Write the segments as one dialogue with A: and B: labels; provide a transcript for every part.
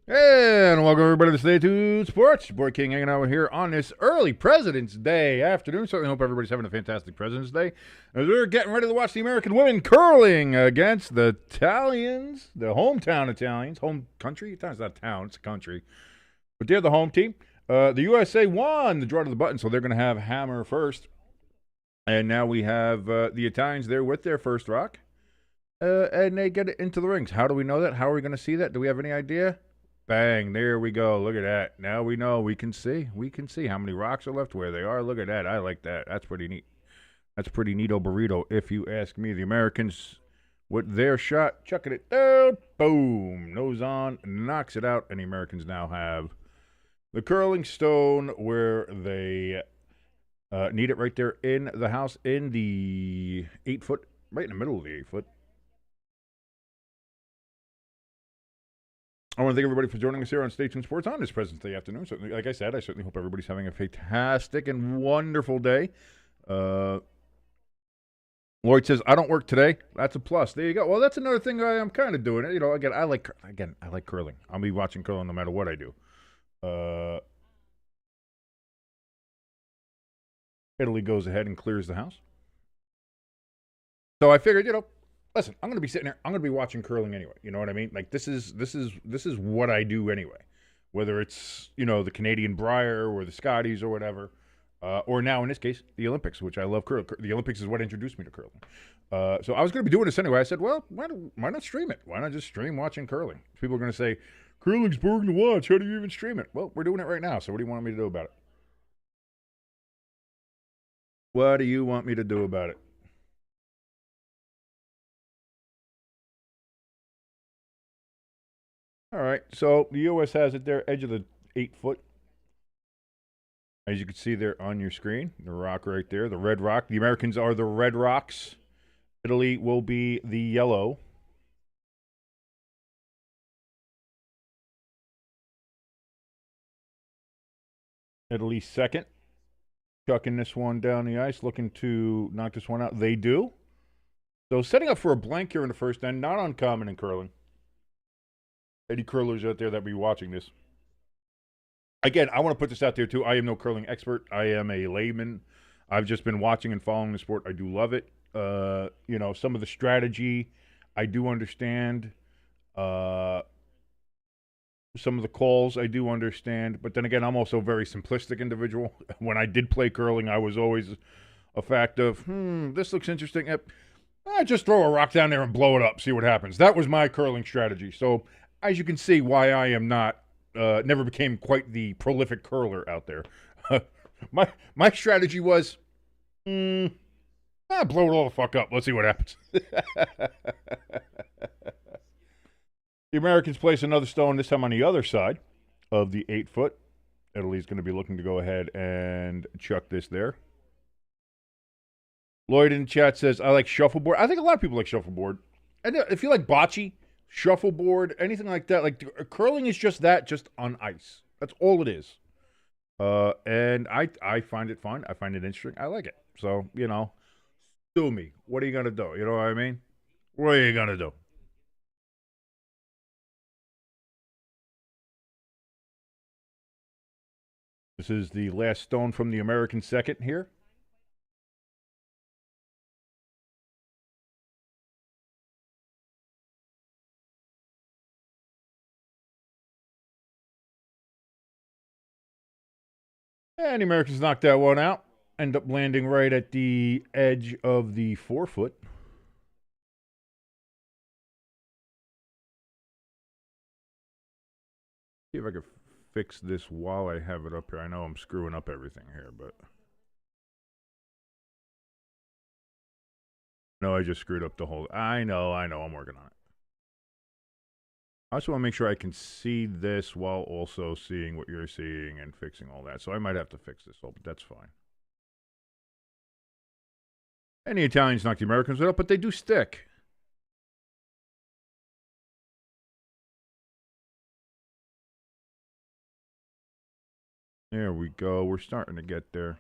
A: And welcome everybody to Stay Tuned Sports. Your boy King hanging out here on this early President's Day afternoon. Certainly hope everybody's having a fantastic President's Day. As we're getting ready to watch the American women curling against the Italians, the hometown Italians, home country. It's not a town, it's a country, but they're the home team. The USA won the draw to the button, so they're going to have hammer first. And now we have the Italians there with their first rock, and they get it into the rings. How do we know that? How are we going to see that? Do we have any idea? Bang, there we go. Look at that. Now we know. We can see. We can see how many rocks are left, where they are. Look at that. I like that. That's pretty neat. That's pretty neato burrito, if you ask me. The Americans, with their shot, chucking it down. Boom. Nose on. Knocks it out. And the Americans now have the curling stone where they need it right there in the house in the 8-foot, right in the middle of the 8-foot. I want to thank everybody for joining us here on Stay Tuned Sports on this President's Day afternoon. Certainly, like I said, I certainly hope everybody's having a fantastic and wonderful day. Lloyd says, I don't work today. That's a plus. There you go. Well, that's another thing I'm kind of doing. You know, I like curling. I'll be watching curling no matter what I do. Italy goes ahead and clears the house. So I figured, listen, I'm going to be sitting there. I'm going to be watching curling anyway. You know what I mean? Like this is what I do anyway. Whether it's the Canadian Brier or the Scotties or whatever, or now in this case the Olympics, which I love curling. The Olympics is what introduced me to curling. So I was going to be doing this anyway. I said, well, why not stream it? Why not just stream watching curling? People are going to say, curling's boring to watch. How do you even stream it? Well, we're doing it right now. So what do you want me to do about it? What do you want me to do about it? All right, so the U.S. has it there, edge of the 8-foot. As you can see there on your screen, the rock right there, the red rock. The Americans are the red rocks. Italy will be the yellow. Italy second. Chucking this one down the ice, looking to knock this one out. They do. So setting up for a blank here in the first end, not uncommon in curling. Any curlers out there that be watching this. Again, I want to put this out there too. I am no curling expert. I am a layman. I've just been watching and following the sport. I do love it. Some of the strategy I do understand. Some of the calls I do understand. But then again, I'm also a very simplistic individual. When I did play curling, I was always a fact of, this looks interesting. I just throw a rock down there and blow it up, see what happens. That was my curling strategy. So as you can see, why I am not never became quite the prolific curler out there. my strategy was, blow it all the fuck up. Let's see what happens. The Americans place another stone, this time on the other side of the 8-foot. Italy's going to be looking to go ahead and chuck this there. Lloyd in the chat says, I like shuffleboard. I think a lot of people like shuffleboard. And if you like bocce, shuffleboard, anything like that, like curling is just that, just on ice. That's all it is. And I find it fun. I find it interesting. I like it. So, sue me. What are you going to do? You know what I mean? What are you going to do? This is the last stone from the American second here. And the Americans knocked that one out. End up landing right at the edge of the 4-foot. See if I can fix this while I have it up here. I know I'm screwing up everything here, but no, I just screwed up the whole. I know. I'm working on it. I also want to make sure I can see this while also seeing what you're seeing and fixing all that. So I might have to fix this all, but that's fine. And the Italians knocked the Americans up, but they do stick. There we go. We're starting to get there.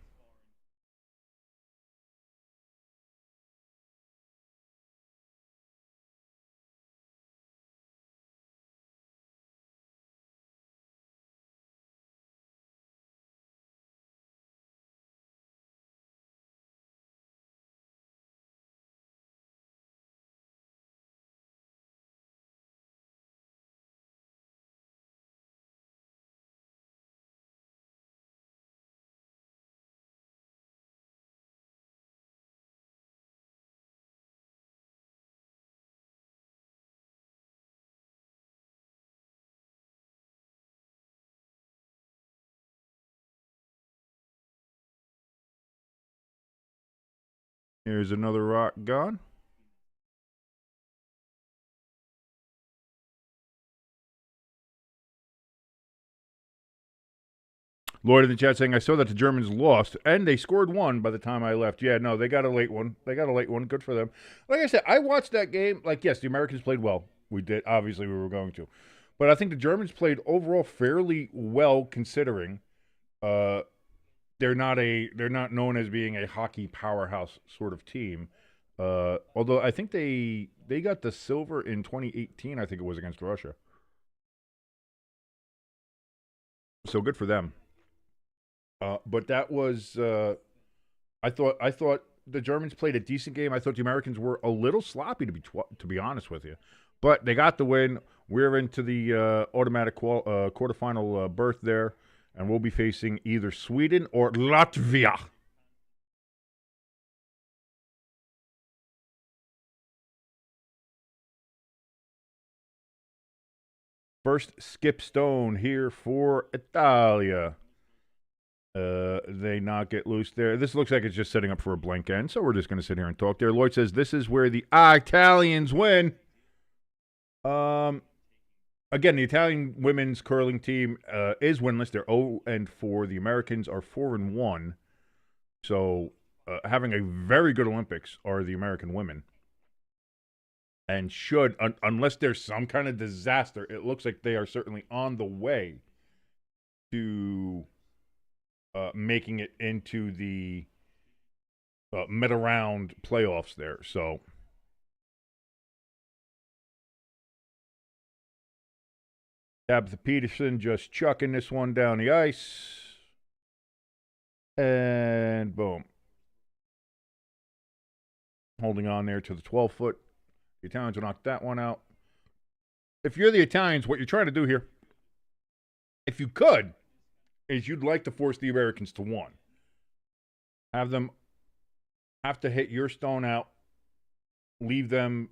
A: Here's another rock gone. Lloyd in the chat saying, I saw that the Germans lost, and they scored one by the time I left. Yeah, no, they got a late one. They got a late one. Good for them. Like I said, I watched that game. Like, yes, the Americans played well. We did. Obviously, we were going to. But I think the Germans played overall fairly well considering uh, they're not known as being a hockey powerhouse sort of team. Although I think they got the silver in 2018, I think it was against Russia. So good for them. But that was I thought the Germans played a decent game. I thought the Americans were a little sloppy to be honest with you, but they got the win. We're into the automatic quarterfinal berth there, and we'll be facing either Sweden or Latvia. First skip stone here for Italia. They not get loose there. This looks like it's just setting up for a blank end, so we're just going to sit here and talk there. Lloyd says this is where the Italians win. Again, the Italian women's curling team is winless. They're 0-4. The Americans are 4-1. So having a very good Olympics are the American women. And should, unless there's some kind of disaster, it looks like they are certainly on the way to making it into the mid-round playoffs there. So Tabitha Peterson just chucking this one down the ice. And boom. Holding on there to the 12-foot. The Italians will knock that one out. If you're the Italians, what you're trying to do here, if you could, is you'd like to force the Americans to one. Have them have to hit your stone out, leave them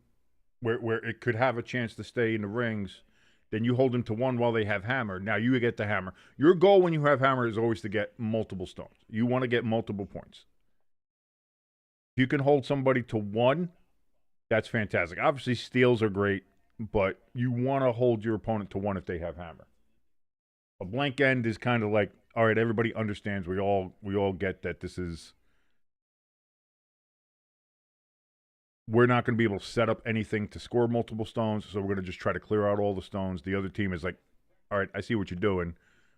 A: where it could have a chance to stay in the rings. Then you hold them to one while they have hammer. Now you get the hammer. Your goal when you have hammer is always to get multiple stones. You want to get multiple points. If you can hold somebody to one, that's fantastic. Obviously, steals are great, but you want to hold your opponent to one if they have hammer. A blank end is kind of like, all right, everybody understands. We all get that this is. We're not going to be able to set up anything to score multiple stones, so we're going to just try to clear out all the stones. The other team is like, all right, I see what you're doing.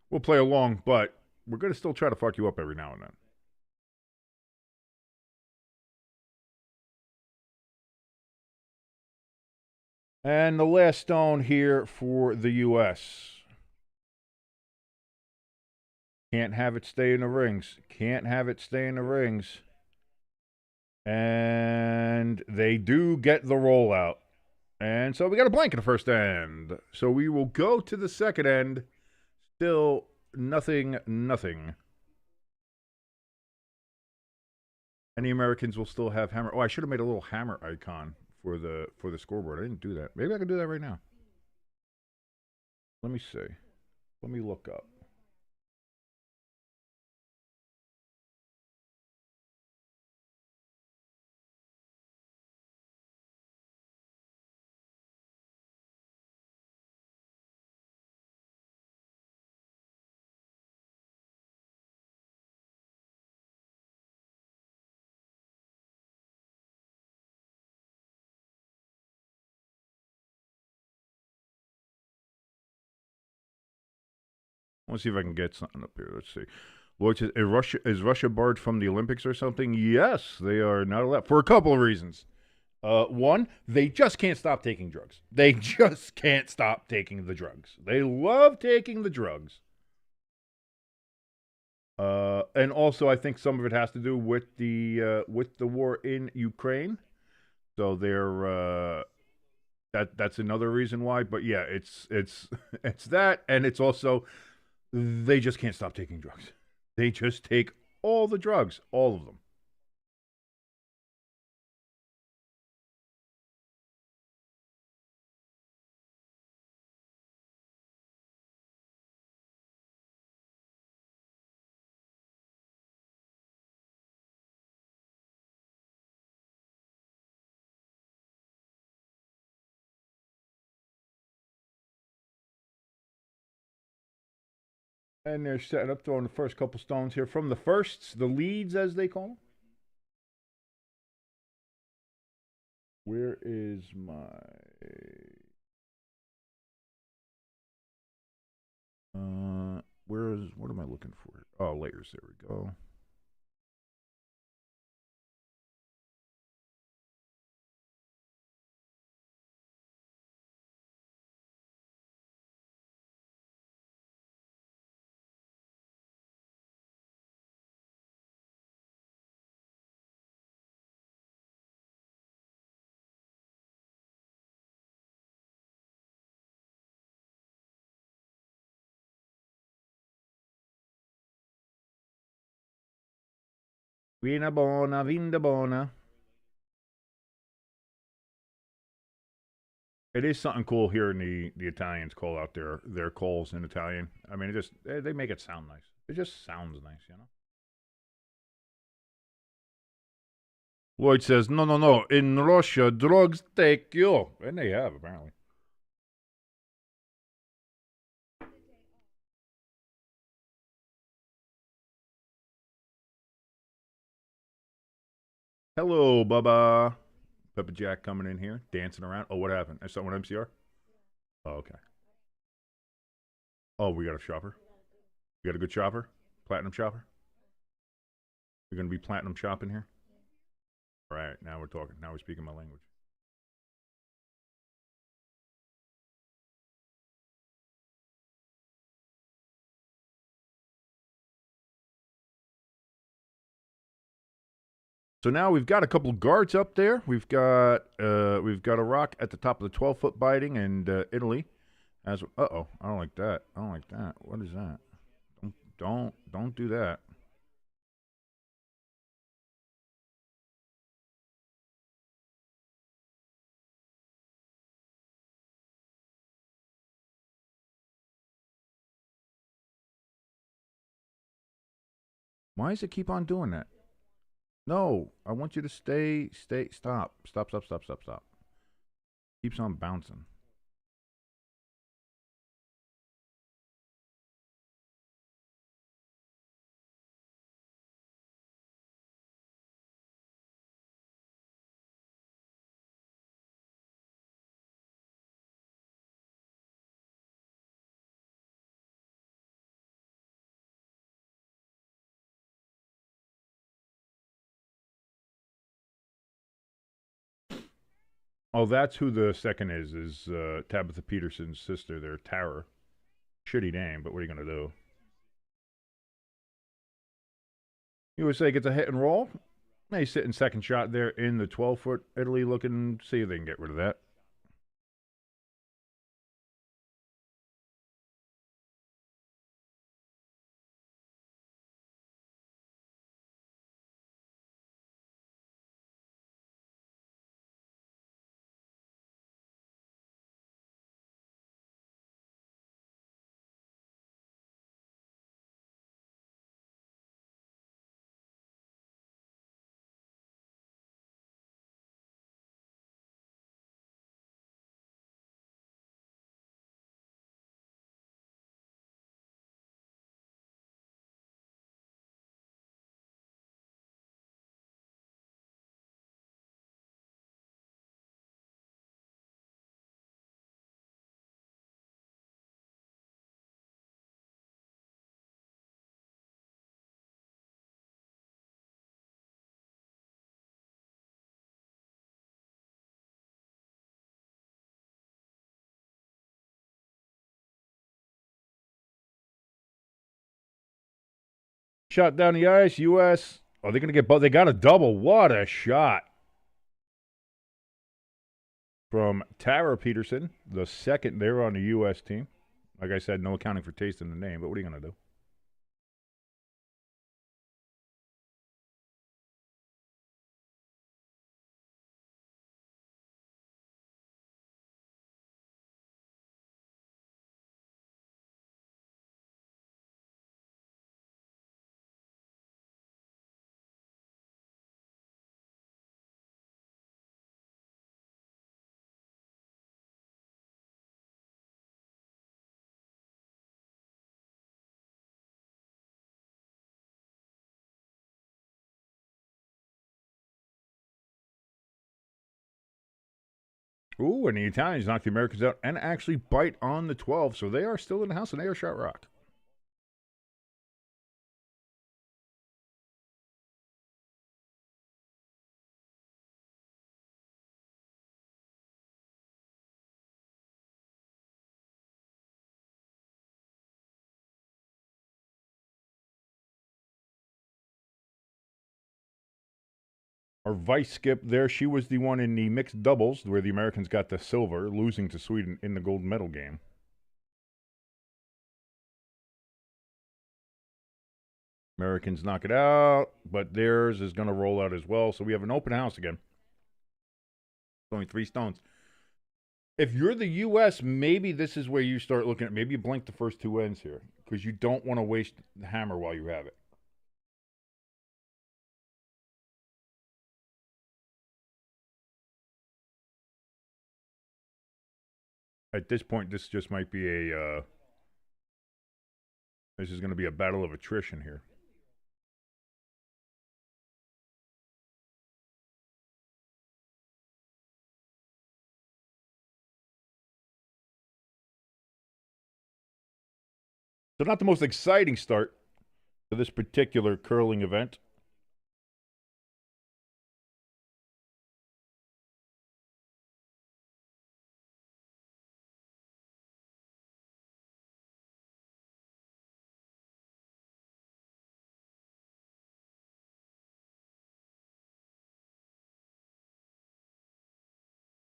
A: We'll play along, but we're going to still try to fuck you up every now and then. And the last stone here for the U.S. Can't have it stay in the rings. Can't have it stay in the rings. And they do get the rollout. And so we got a blank in the first end. So we will go to the second end. Still nothing. And the Americans will still have hammer. Oh, I should have made a little hammer icon for the scoreboard. I didn't do that. Maybe I can do that right now. Let me see. Let me look up. Let's see if I can get something up here. Let's see. Lloyd says, is Russia barred from the Olympics or something? Yes, they are not allowed for a couple of reasons. One, they just can't stop taking drugs. They just can't stop taking the drugs. They love taking the drugs. And also, I think some of it has to do with the war in Ukraine. So they're that's another reason why. But yeah, it's it's that, and it's also they just can't stop taking drugs. They just take all the drugs, all of them. And they're setting up, throwing the first couple stones here from the firsts, the leads as they call them. Where is my... what am I looking for? Oh, layers, there we go. Vina bona, vinda bona. It is something cool hearing the Italians call out their calls in Italian. I mean, it just they make it sound nice. It just sounds nice, you know. Lloyd says, "No, no, no. In Russia, drugs take you," and they have apparently. Hello, Bubba. Pepper Jack coming in here, dancing around. Oh, what happened? Is someone MCR? Oh, okay. Oh, we got a shopper. We got a good shopper. Platinum shopper. We're gonna be platinum shopping here. All right, now we're talking. Now we're speaking my language. So now we've got a couple guards up there. We've got a rock at the top of the 12-foot biting, and Italy as oh, I don't like that. I don't like that. What is that? Don't do that. Why does it keep on doing that? No, I want you to stay. Stop. Keeps on bouncing. Oh, that's who the second is. Is Tabitha Peterson's sister? There, Tara. Shitty name, but what are you gonna do? USA gets a hit and roll. They sit in second shot there in the 12-foot Italy, looking see if they can get rid of that. Shot down the ice. U.S. Oh, they're gonna get both. They got a double. What a shot from Tara Peterson, the second there on the U.S. team. Like I said, no accounting for taste in the name, but what are you gonna do? Ooh, and the Italians knock the Americans out and actually bite on the 12, so they are still in the house and they are shot rock. Our vice skip there, she was the one in the mixed doubles where the Americans got the silver, losing to Sweden in the gold medal game. Americans knock it out, but theirs is going to roll out as well. So we have an open house again. Only 3 stones. If you're the U.S., maybe this is where you start looking at, maybe you blink the first 2 ends here because you don't want to waste the hammer while you have it. At this point, this just might be this is going to be a battle of attrition here. So not the most exciting start to this particular curling event.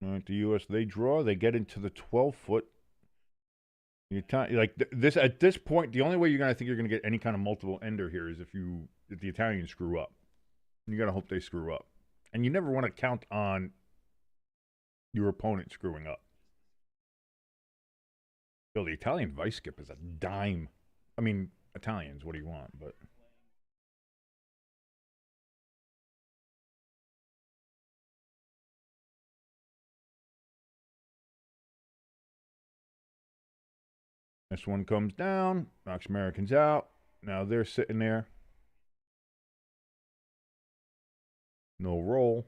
A: All right, the U.S. they draw. They get into the 12-foot. This at this point, the only way I think you're gonna get any kind of multiple ender here is if the Italians screw up. You gotta hope they screw up, and you never want to count on your opponent screwing up. Bill, the Italian vice skip is a dime. I mean, Italians, what do you want? But this one comes down, knocks Americans out. Now they're sitting there. No roll.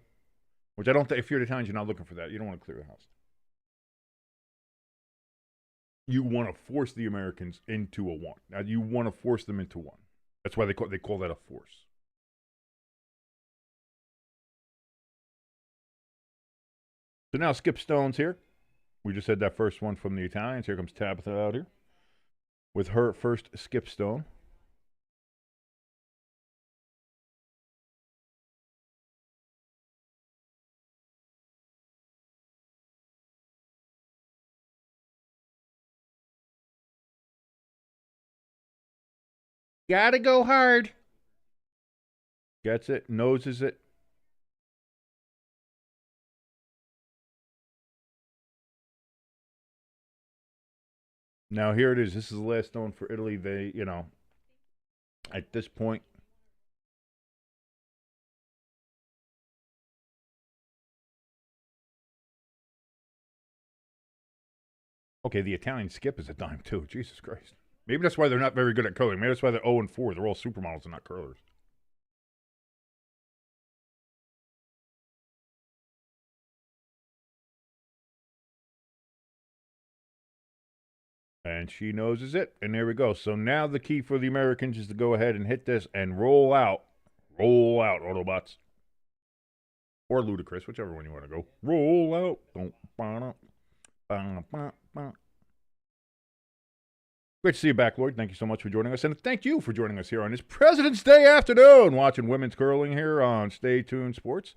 A: Which I don't think, if you're the Italians, you're not looking for that. You don't want to clear the house. You want to force the Americans into a 1. Now, you want to force them into 1. That's why they call that a force. So now skip stones here. We just had that first one from the Italians. Here comes Tabitha out here with her first skip stone. Gotta go hard. Gets it, noses it. Now here it is. This is the last stone for Italy. They, at this point, okay, the Italian skip is a dime too. Jesus Christ. Maybe that's why they're not very good at curling. Maybe that's why they're 0-4. They're all supermodels and not curlers. And she noses it. And there we go. So now the key for the Americans is to go ahead and hit this and roll out. Roll out, Autobots. Or Ludicrous, whichever one you want to go. Roll out. Great to see you back, Lloyd. Thank you so much for joining us. And thank you for joining us here on this President's Day afternoon, watching women's curling here on Stay Tuned Sports.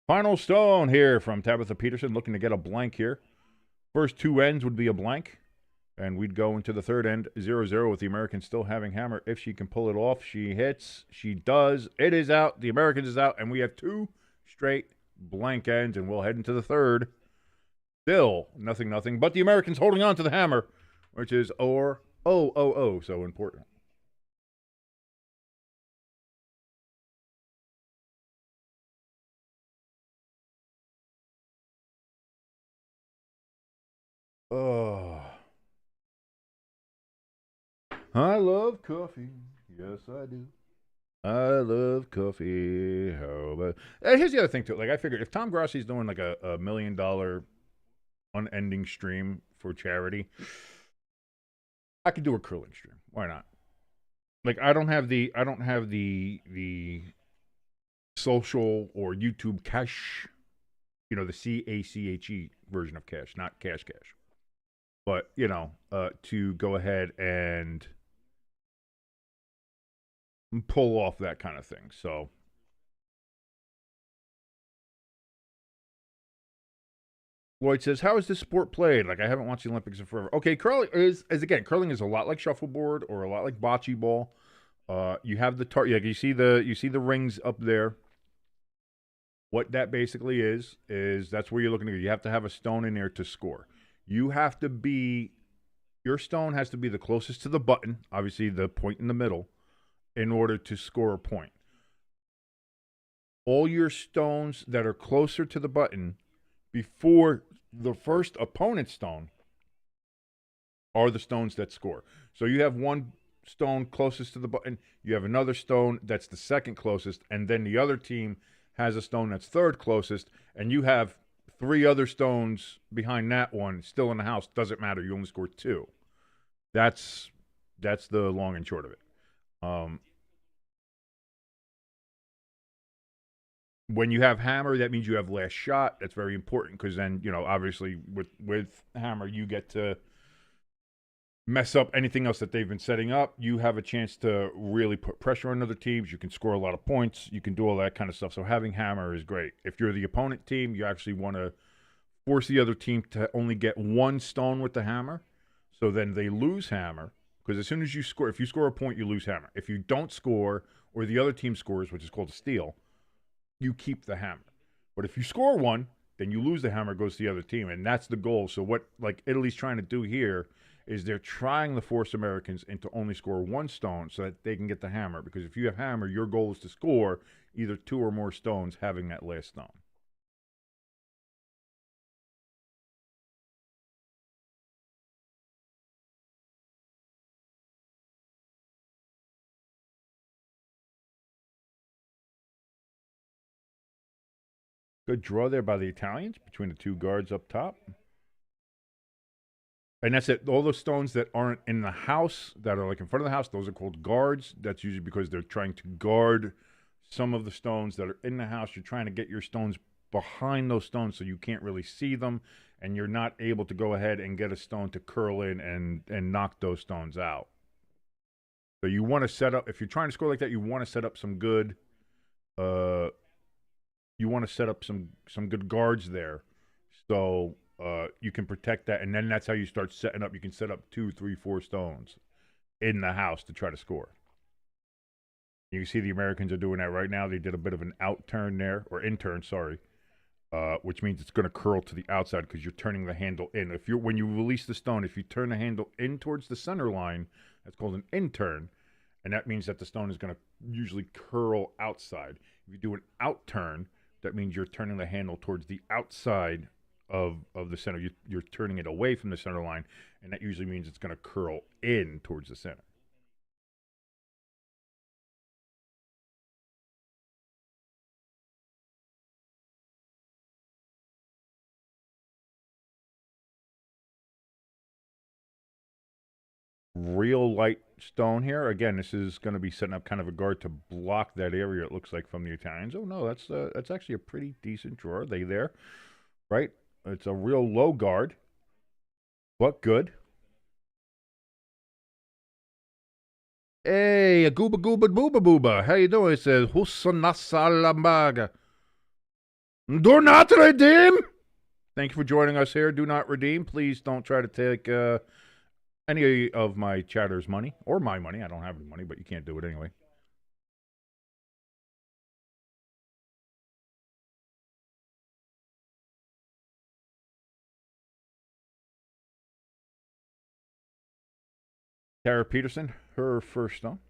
A: Final stone here from Tabitha Peterson, looking to get a blank here. First 2 ends would be a blank. And we'd go into the third end, 0-0, with the Americans still having hammer. If she can pull it off, she hits. She does. It is out. The Americans is out. And we have 2 straight blank ends. And we'll head into the third. Still nothing. But the Americans holding on to the hammer, which is so important. Oh. I love coffee. Yes, I do. I love coffee. How about... here's the other thing, too. Like, I figured if Tom Grossi's doing like a $1 million unending stream for charity, I could do a curling stream. Why not? Like I don't have the social or YouTube cash, the CACHE version of cash, not cash cash. But, to go ahead and pull off that kind of thing. So Lloyd says, "How is this sport played? Like I haven't watched the Olympics in forever." Okay, curling is again, curling is a lot like shuffleboard or a lot like bocce ball. You have the yeah, you see the rings up there. What that basically is that's where you're looking to go. You have to have a stone in there to score. You have to be your stone has to be the closest to the button, obviously the point in the middle, in order to score a point. All your stones that are closer to the button before the first opponent's stone are the stones that score. So you have one stone closest to the button, you have another stone that's the second closest, and then the other team has a stone that's third closest, and you have three other stones behind that one still in the house. Doesn't matter. You only score two. That's the long and short of it. Um, when you have hammer, that means you have last shot. That's very important because then obviously with hammer you get to mess up anything else that they've been setting up. You have a chance to really put pressure on other teams. You can score a lot of points. You can do all that kind of stuff. So having hammer is great. If you're the opponent team, you actually want to force the other team to only get one stone with the hammer. So then they lose hammer because as soon as you score, if you score a point, you lose hammer. If you don't score or the other team scores, which is called a steal, you keep the hammer. But if you score one, then you lose the hammer, goes to the other team, and that's the goal. So what like Italy's trying to do here is they're trying to force Americans into only score one stone so that they can get the hammer. Because if you have hammer, your goal is to score either two or more stones having that last stone. Good draw there by the Italians between the two guards up top. And that's it. All those stones that aren't in the house, that are like in front of the house, those are called guards. That's usually because they're trying to guard some of the stones that are in the house. You're trying to get your stones behind those stones so you can't really see them, and you're not able to go ahead and get a stone to curl in and knock those stones out. So you want to set up, if you're trying to score like that, you want to set up some good, uh, you want to set up some good guards there. So you can protect that, and then that's how you start setting up. You can set up 2, 3, 4 stones in the house to try to score. You can see the Americans are doing that right now. They did a bit of an out turn there, or in turn, sorry, which means it's going to curl to the outside because you're turning the handle in. When you release the stone, if you turn the handle in towards the center line, that's called an in turn, and that means that the stone is going to usually curl outside. If you do an out turn, that means you're turning the handle towards the outside of the center. You're turning it away from the center line, and that usually means it's going to curl in towards the center. Real light stone here. Again, this is going to be setting up kind of a guard to block that area. It looks like from the Italians. Oh no, that's actually a pretty decent draw. Are they there, right? It's a real low guard, but good. Hey, a gooba gooba booba booba. How you doing? It says Husanasalamaga. Do not redeem. Thank you for joining us here. Do not redeem. Please don't try to take any of my chatter's money or my money. I don't have any money, but you can't do it anyway. Tara Peterson, her first stone.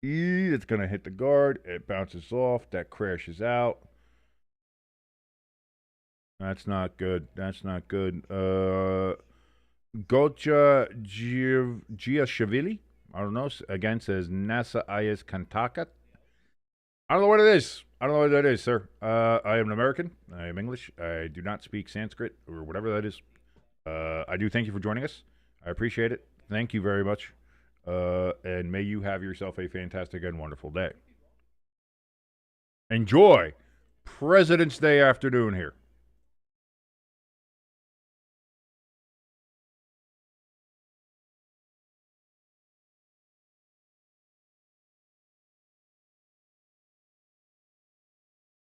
A: It's going to hit the guard. It bounces off. That crashes out. That's not good. That's not good. Gocha Giashvili, I don't know, again says NASA IS Kantakat. I don't know what it is. I don't know what that is, sir. I am an American. I am English. I do not speak Sanskrit or whatever that is. I do thank you for joining us. I appreciate it. Thank you very much. And may you have yourself a fantastic and wonderful day. Enjoy President's Day afternoon here.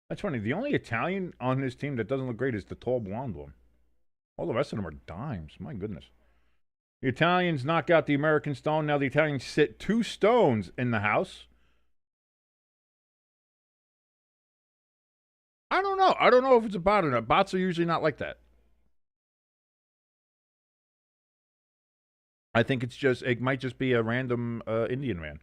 A: That's funny. The only Italian on this team that doesn't look great is the tall blonde one. All the rest of them are dimes. My goodness. The Italians knock out the American stone. Now the Italians sit 2 stones in the house. I don't know. I don't know if it's a bot or not. Bots are usually not like that. I think it might just be a random Indian man.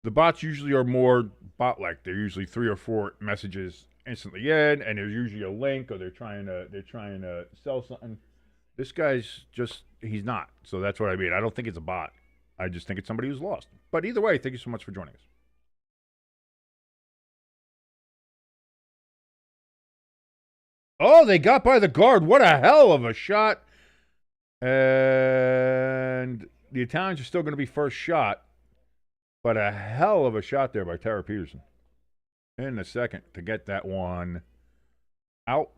A: The bots usually are more bot-like. They're usually 3 or 4 messages instantly in, and there's usually a link, or they're trying to sell something. This guy's he's not. So that's what I mean. I don't think it's a bot. I just think it's somebody who's lost. But either way, thank you so much for joining us. Oh, they got by the guard. What a hell of a shot. And the Italians are still going to be first shot. But a hell of a shot there by Tara Peterson. In the second to get that one out.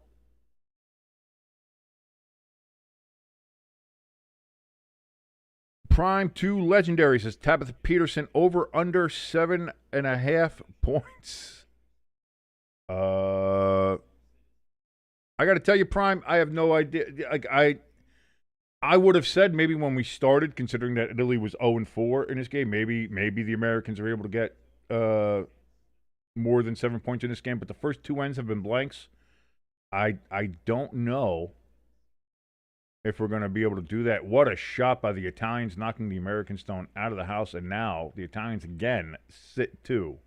A: Prime 2 Legendary says Tabitha Peterson over under 7.5 points. I got to tell you, Prime, I have no idea. Like I would have said maybe when we started, considering that Italy was 0-4 in this game, maybe the Americans are able to get more than 7 points in this game. But the first 2 ends have been blanks. I don't know if we're going to be able to do that. What a shot by the Italians, knocking the American stone out of the house. And now the Italians again sit 2.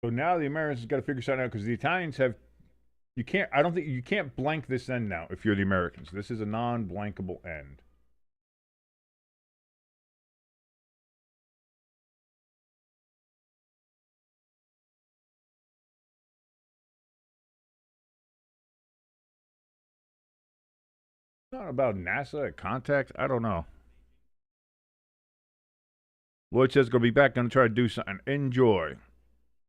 A: So now the Americans got to figure something out because the Italians have. I don't think you can't blank this end now if you're the Americans. This is a non-blankable end. It's not about NASA contact. I don't know. Lloyd says going to be back. Going to try to do something. Enjoy.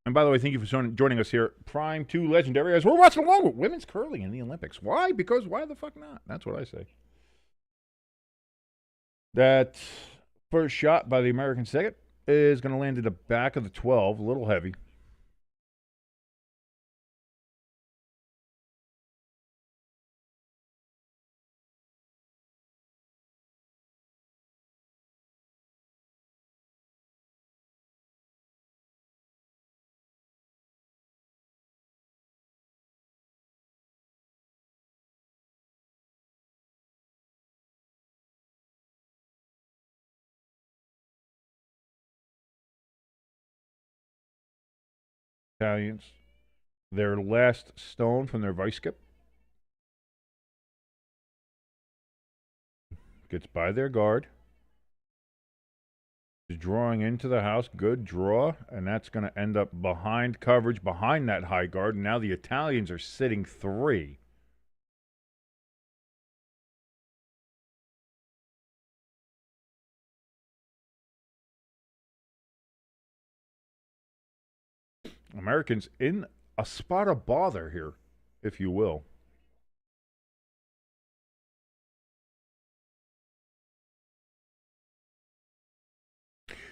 A: And by the way, thank you for joining us here. Prime 2 Legendary as we're watching along with women's curling in the Olympics. Why? Because why the fuck not? That's what I say. That first shot by the American second is going to land at the back of the 12. A little heavy. Italians. Their last stone from their vice skip. Gets by their guard. Is drawing into the house. Good draw. And that's going to end up behind coverage, behind that high guard. And now the Italians are sitting 3. Americans in a spot of bother here, if you will.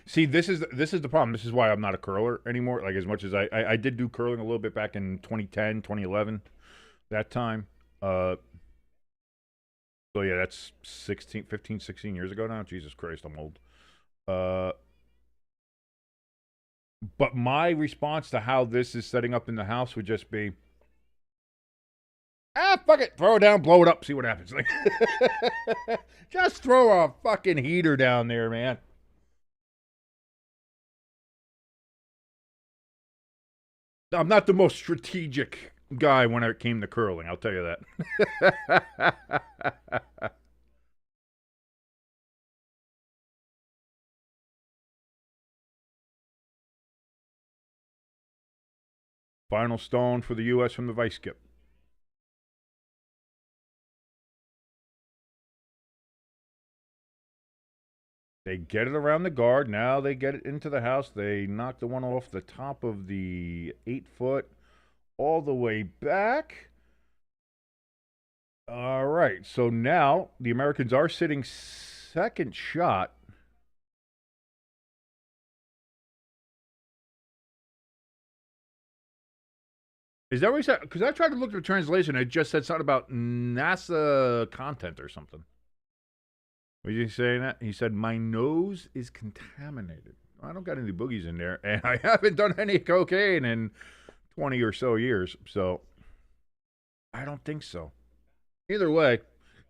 A: See, this is the problem. This is why I'm not a curler anymore. Like, as much as I did do curling a little bit back in 2010, 2011, that time. So yeah, that's 15, 16 years ago now. Jesus Christ, I'm old. But my response to how this is setting up in the house would just be, fuck it, throw it down, blow it up, see what happens. Like, just throw a fucking heater down there, man. I'm not the most strategic guy when it came to curling, I'll tell you that. Final stone for the U.S. from the vice skip. They get it around the guard. Now they get it into the house. They knock the one off the top of the 8-foot all the way back. All right. So now the Americans are sitting second shot. Is that what he said? Because I tried to look at the translation. It just said something about NASA content or something. Was he saying that? He said, my nose is contaminated. I don't got any boogies in there, and I haven't done any cocaine in 20 or so years, so I don't think so. Either way,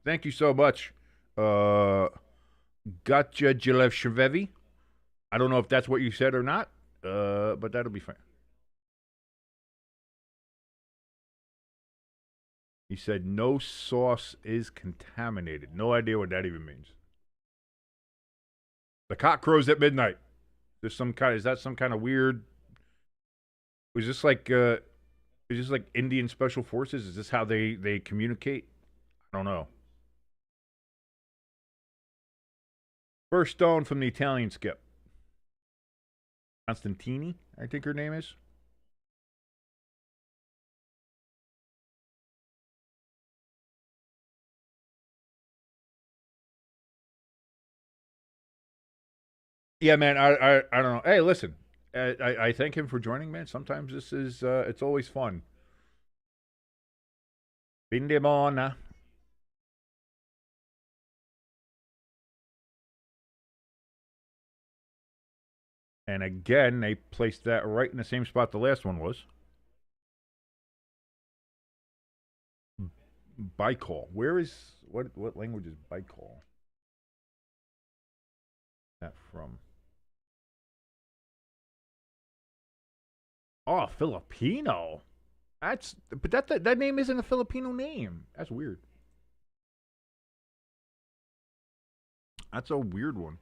A: thank you so much. Gotcha, Jilev Shvevi. I don't know if that's what you said or not, but that'll be fine. He said, no sauce is contaminated. No idea what that even means. The cock crows at midnight. Is that some kind of weird? Is this like Indian special forces? Is this how they communicate? I don't know. First stone from the Italian skip. Constantini, I think her name is. Yeah, man. I don't know. Hey, listen. I thank him for joining, man. Sometimes this is it's always fun. Fin de mona. And again, they placed that right in the same spot the last one was. Baikal. Where is what language is Baikal? That from? Oh, Filipino. But that name isn't a Filipino name. That's weird. That's a weird one.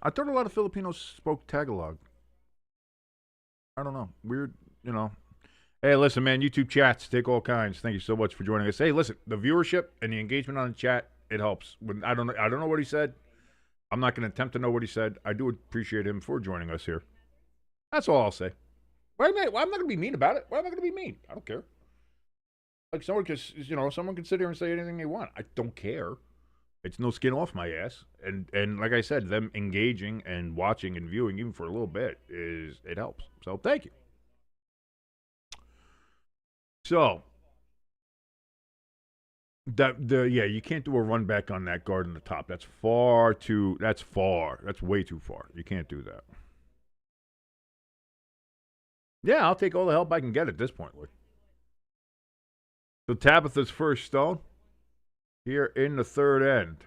A: I thought a lot of Filipinos spoke Tagalog. I don't know. Weird, you know. Hey, listen, man. YouTube chats take all kinds. Thank you so much for joining us. Hey, listen, the viewership and the engagement on the chat, it helps. When I don't know what he said. I'm not going to attempt to know what he said. I do appreciate him for joining us here. That's all I'll say. Wait a minute. Well, I'm not going to be mean about it. Why am I going to be mean? I don't care. Like someone can sit here and say anything they want. I don't care. It's no skin off my ass. And like I said, them engaging and watching and viewing even for a little bit it helps. So thank you. So you can't do a run back on that guard in the top. That's way too far. You can't do that. Yeah, I'll take all the help I can get at this point, Lee. So Tabitha's first stone here in the third end.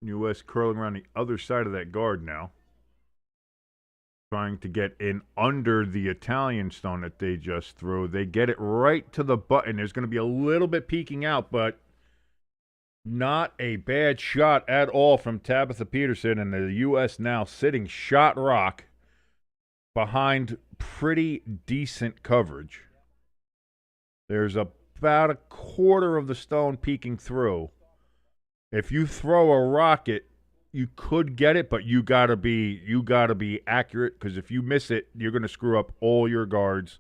A: U.S. curling around the other side of that guard now. Trying to get in under the Italian stone that they just threw. They get it right to the button. There's going to be a little bit peeking out, but not a bad shot at all from Tabitha Peterson, and the U.S. now sitting shot rock behind pretty decent coverage. There's about a quarter of the stone peeking through. If you throw a rocket, you could get it, but you gotta be accurate, because if you miss it, you're gonna screw up all your guards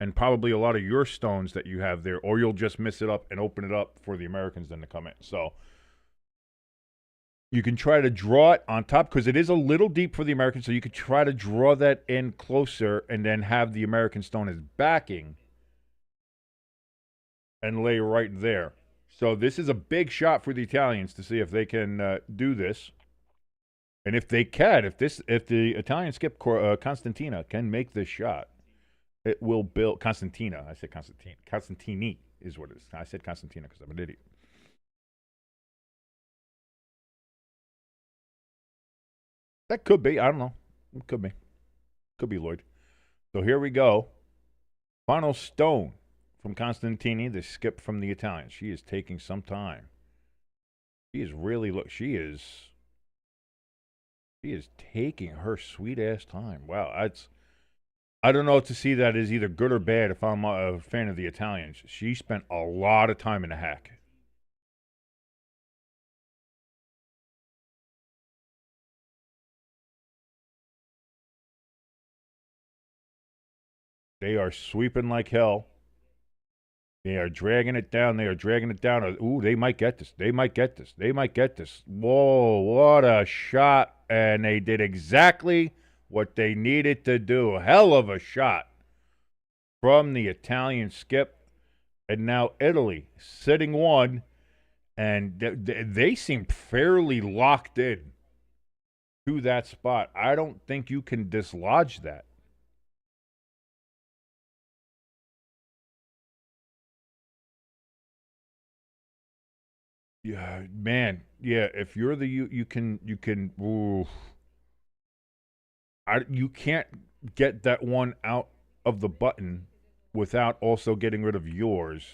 A: and probably a lot of your stones that you have there, or you'll just miss it up and open it up for the Americans then to come in. So You can try to draw it on top because it is a little deep for the American, so you could try to draw that in closer and then have the American stone as backing and lay right there. So this is a big shot for the Italians to see if they can do this. And if they can, if the Italian skip Constantina can make this shot, it will build Constantina. I said Constantine. Constantini is what it is. I said Constantina because I'm an idiot. That could be. I don't know. It could be. Could be Lloyd. So here we go. Final stone from Constantini, the skip from the Italians. She is taking some time. She is really she is taking her sweet ass time. Wow, I don't know to see that is either good or bad if I'm a fan of the Italians. She spent a lot of time in the hack. They are sweeping like hell. They are dragging it down. They are dragging it down. Ooh, they might get this. They might get this. They might get this. Whoa, what a shot. And they did exactly what they needed to do. Hell of a shot from the Italian skip. And now Italy sitting one. And they seem fairly locked in to that spot. I don't think you can dislodge that. Yeah, man. Yeah, if you're the you can. Ooh, you can't get that one out of the button without also getting rid of yours.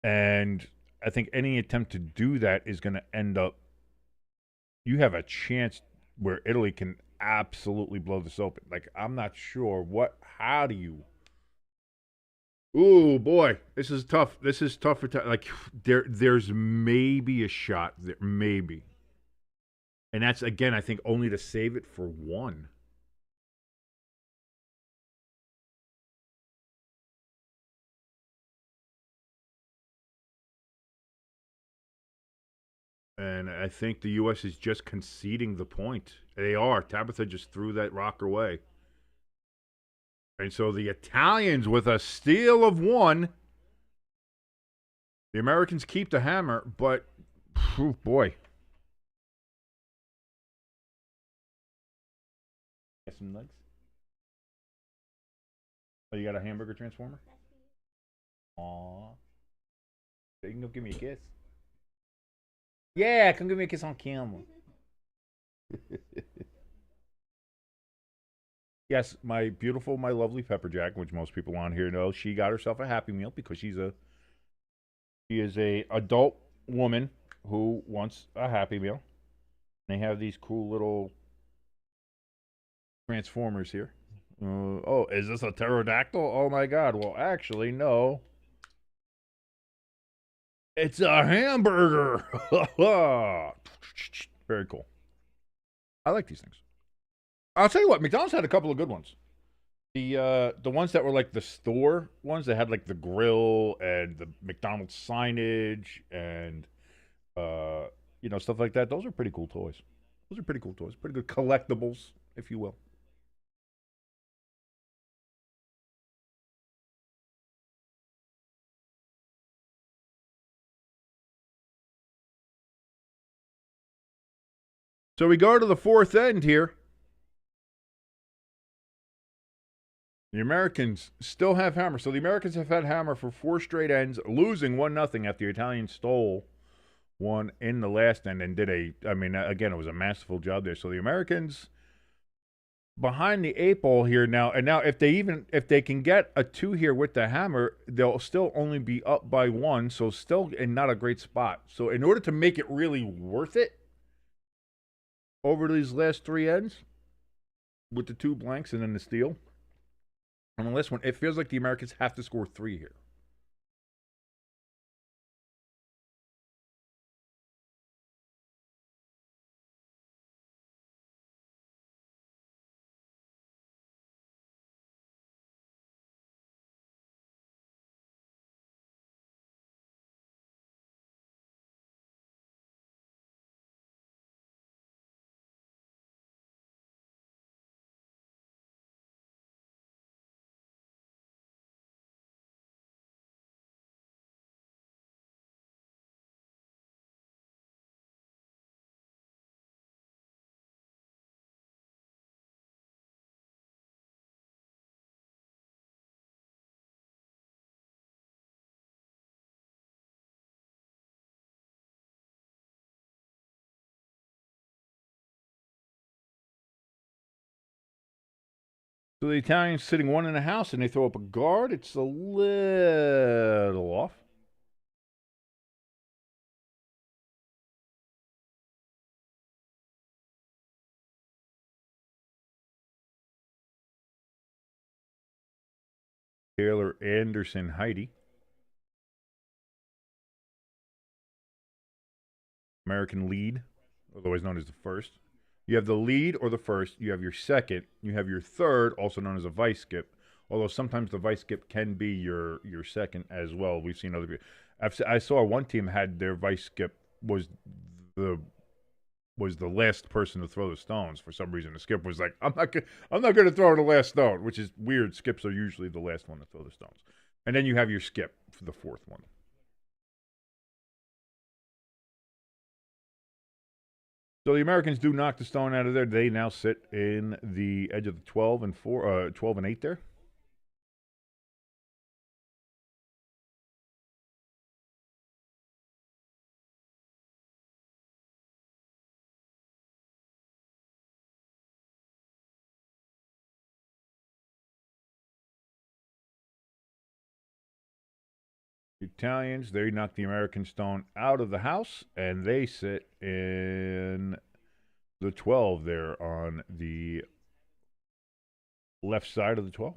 A: And I think any attempt to do that is going to end up. You have a chance where Italy can absolutely blow this open. Like I'm not sure what. How do you? Ooh boy, this is tough. This is tough for like there's maybe a shot there, maybe, and that's again I think only to save it for one. And I think the U.S. is just conceding the point. They are. Tabitha just threw that rock away. And so the Italians with a steal of one. The Americans keep the hammer, but oh boy. Got some nugs? Oh, you got a hamburger transformer? Aw. You can go give me a kiss. Yeah, come give me a kiss on camera. Yes, my beautiful, my lovely Pepper Jack, which most people on here know, she got herself a Happy Meal because she is a adult woman who wants a Happy Meal. They have these cool little transformers here. Oh, is this a pterodactyl? Oh my god. Well, actually, no. It's a hamburger. Very cool. I like these things. I'll tell you what, McDonald's had a couple of good ones. The ones that were like the store ones that had like the grill and the McDonald's signage and stuff like that. Those are pretty cool toys. Those are pretty cool toys. Pretty good collectibles, if you will. So we go to the fourth end here. The Americans still have hammer. So the Americans have had hammer for 4 straight ends, losing 1-0 after the Italians stole one in the last end and again, it was a masterful job there. So the Americans behind the 8 ball here now, and now if they can get a 2 here with the hammer, they'll still only be up by 1, so still in not a great spot. So in order to make it really worth it over these last 3 ends with the 2 blanks and then the steal, on the last one, it feels like the Americans have to score 3 here. So the Italians sitting one in the house and they throw up a guard. It's a little off. Taylor Anderson Heidi. American lead, otherwise known as the first. You have the lead or the first. You have your second. You have your third, also known as a vice skip. Although sometimes the vice skip can be your second as well. We've seen other people. I saw one team had their vice skip the was the last person to throw the stones for some reason. The skip was like, I'm not going to throw the last stone, which is weird. Skips are usually the last one to throw the stones, and then you have your skip for the fourth one. So the Americans do knock the stone out of there. They now sit in the edge of the 12 and 8 there. The Italians, they knock the American stone out of the house, and they sit in the 12 there on the left side of the 12.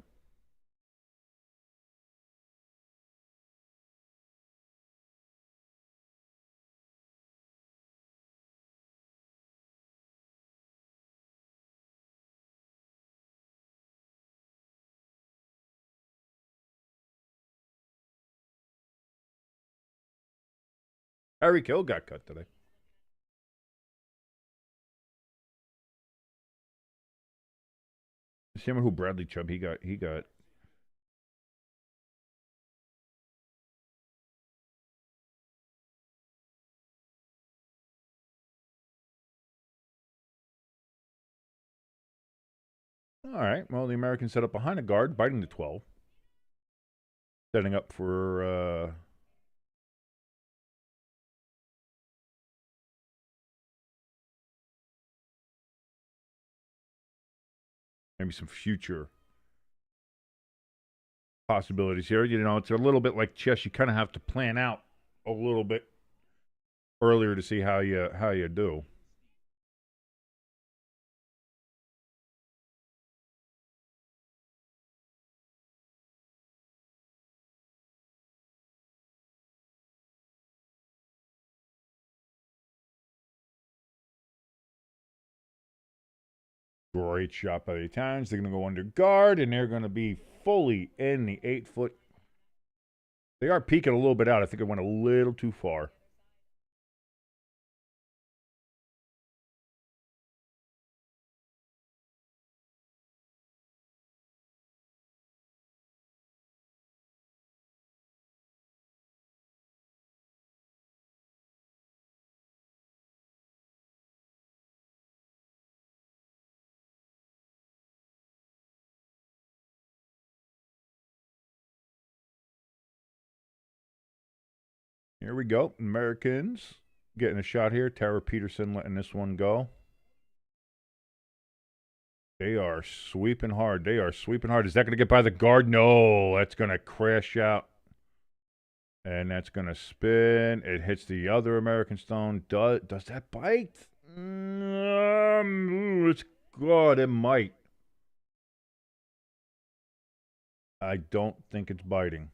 A: Harry Kill got cut today. See who Bradley Chubb he got. He got. All right. Well, the Americans set up behind a guard, biting the 12, setting up for maybe some future possibilities here. You know, it's a little bit like chess. You kind of have to plan out a little bit earlier to see how you do. Great shot by the Italians. They're going to go under guard, and they're going to be fully in the 8-foot. They are peeking a little bit out. I think it went a little too far. Here we go. Americans getting a shot here. Tara Peterson letting this one go. They are sweeping hard. They are sweeping hard. Is that going to get by the guard? No, that's going to crash out. And that's going to spin. It hits the other American stone. Does that bite? It's good. It might. I don't think it's biting.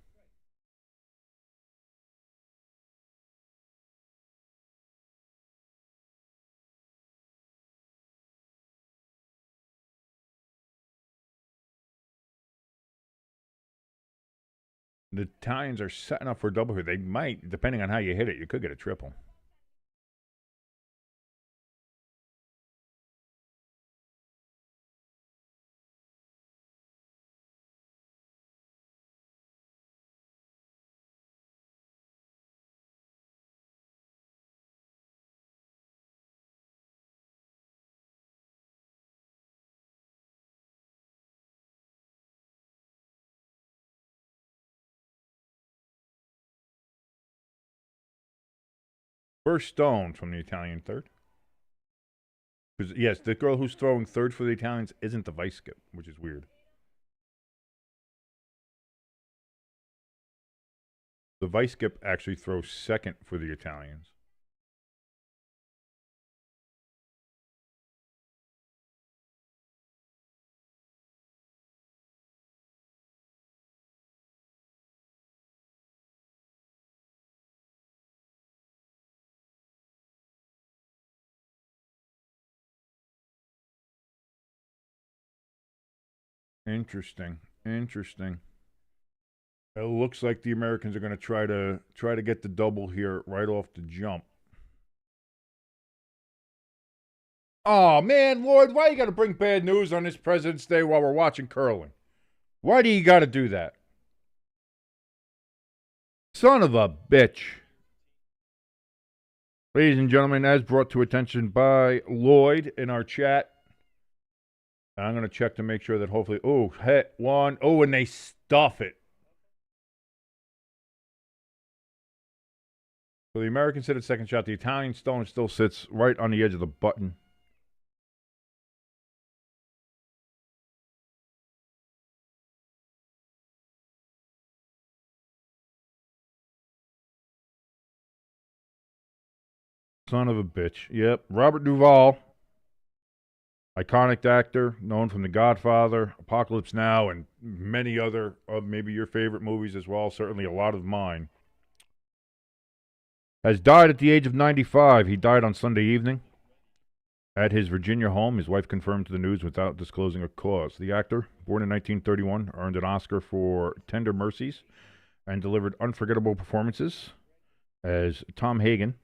A: The Italians are setting up for a double here. They might, depending on how you hit it, you could get a triple. First stone from the Italian third. Because yes, the girl who's throwing third for the Italians isn't the vice skip, which is weird. The vice skip actually throws second for the Italians. Interesting. Interesting. It looks like the Americans are going to try to get the double here right off the jump. Oh man, Lloyd, why you got to bring bad news on this President's Day while we're watching curling? Why do you got to do that? Son of a bitch. Ladies and gentlemen, as brought to attention by Lloyd in our chat, I'm going to check to make sure that hopefully, hit one. Oh, and they stuff it. So the Americans hit a second shot. The Italian stone still sits right on the edge of the button. Son of a bitch. Yep. Robert Duvall, iconic actor, known from The Godfather, Apocalypse Now, and many other of maybe your favorite movies as well. Certainly a lot of mine. Has died at the age of 95. He died on Sunday evening at his Virginia home. His wife confirmed to the news without disclosing a cause. The actor, born in 1931, earned an Oscar for Tender Mercies and delivered unforgettable performances as Tom Hagen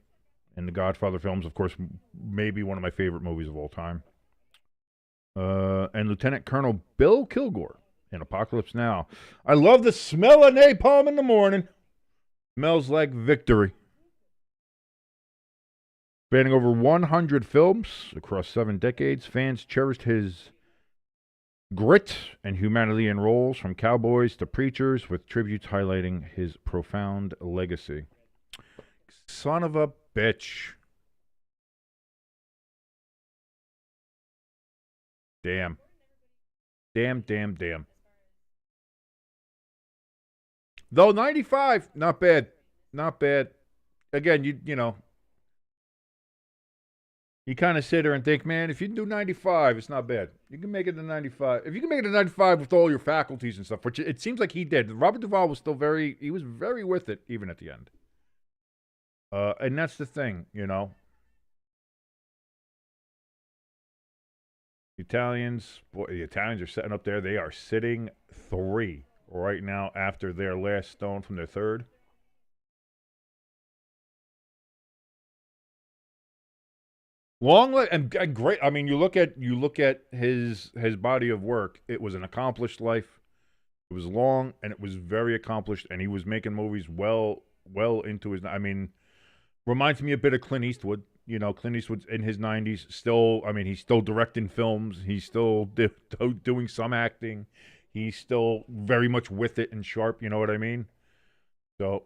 A: in the Godfather films, of course, maybe one of my favorite movies of all time. And Lieutenant Colonel Bill Kilgore in Apocalypse Now. I love the smell of napalm in the morning. Smells like victory. Spanning over 100 films across 7 decades, fans cherished his grit and humanity in roles from cowboys to preachers, with tributes highlighting his profound legacy. Son of a bitch. Damn. Damn. Though 95, not bad. Not bad. Again, you know, you kind of sit there and think, man, if you can do 95, it's not bad. You can make it to 95. If you can make it to 95 with all your faculties and stuff, which it seems like he did. Robert Duvall was still he was very with it, even at the end. And that's the thing, you know. The Italians are setting up there. They are sitting 3 right now after their last stone from their third. Long and great. I mean, you look at his body of work. It was an accomplished life. It was long and it was very accomplished, and he was making movies well into his. I mean, reminds me a bit of Clint Eastwood. You know, Clint Eastwood's in his 90s. Still, I mean, he's still directing films. He's still doing some acting. He's still very much with it and sharp. You know what I mean? So.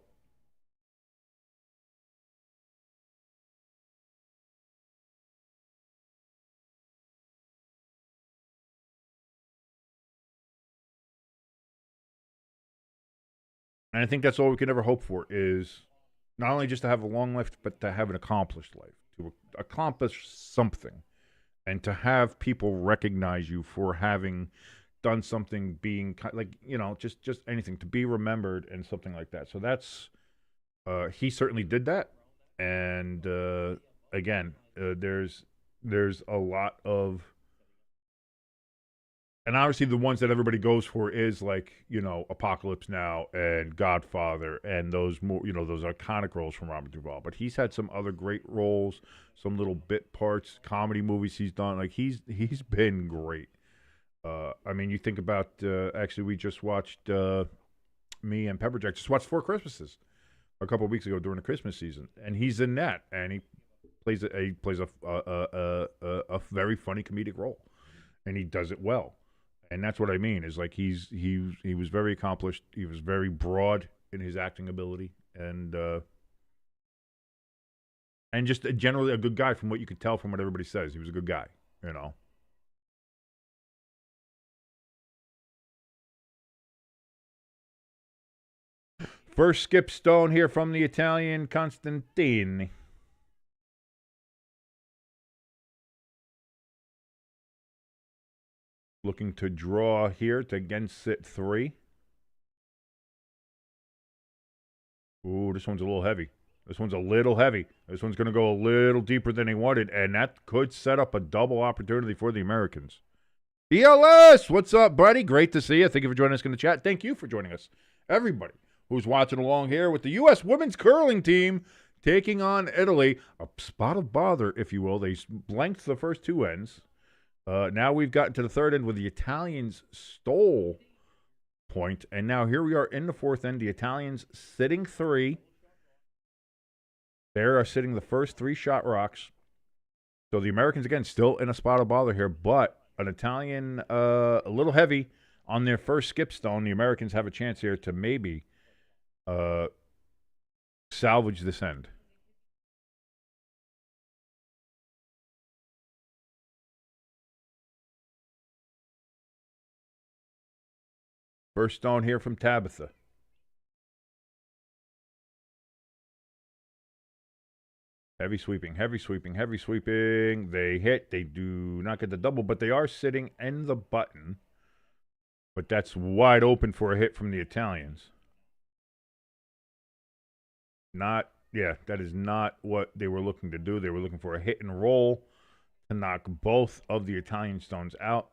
A: And I think that's all we can ever hope for is not only just to have a long life, but to have an accomplished life, to accomplish something, and to have people recognize you for having done something, being like, you know, just anything, to be remembered and something like that. So that's he certainly did that, and again, there's a lot of. And obviously, the ones that everybody goes for is like, you know, Apocalypse Now and Godfather and those more, you know, those iconic roles from Robert Duvall. But he's had some other great roles, some little bit parts, comedy movies he's done. Like he's been great. I mean, you think about actually, we just watched me and Pepperjack just watched Four Christmases a couple of weeks ago during the Christmas season, and he's in that, and he plays a very funny comedic role, and he does it well. And that's what I mean is like he was very accomplished. He was very broad in his acting ability, and just generally a good guy from what you could tell from what everybody says. He was a good guy, you know. First skip stone here from the Italian Constantini. Looking to draw here to again sit 3. Ooh, this one's a little heavy. This one's a little heavy. This one's going to go a little deeper than he wanted, and that could set up a double opportunity for the Americans. ELS, what's up, buddy? Great to see you. Thank you for joining us in the chat. Thank you for joining us, everybody who's watching along here with the U.S. women's curling team taking on Italy. A spot of bother, if you will. They blanked the first 2 ends. Now we've gotten to the 3rd end where the Italians stole point, and now here we are in the 4th end. The Italians sitting 3. They are sitting the first 3 shot rocks. So the Americans, again, still in a spot of bother here, but an Italian a little heavy on their first skip stone. The Americans have a chance here to maybe salvage this end. First stone here from Tabitha. Heavy sweeping, heavy sweeping, heavy sweeping. They hit. They do not get the double, but they are sitting in the button. But that's wide open for a hit from the Italians. That is not what they were looking to do. They were looking for a hit and roll to knock both of the Italian stones out.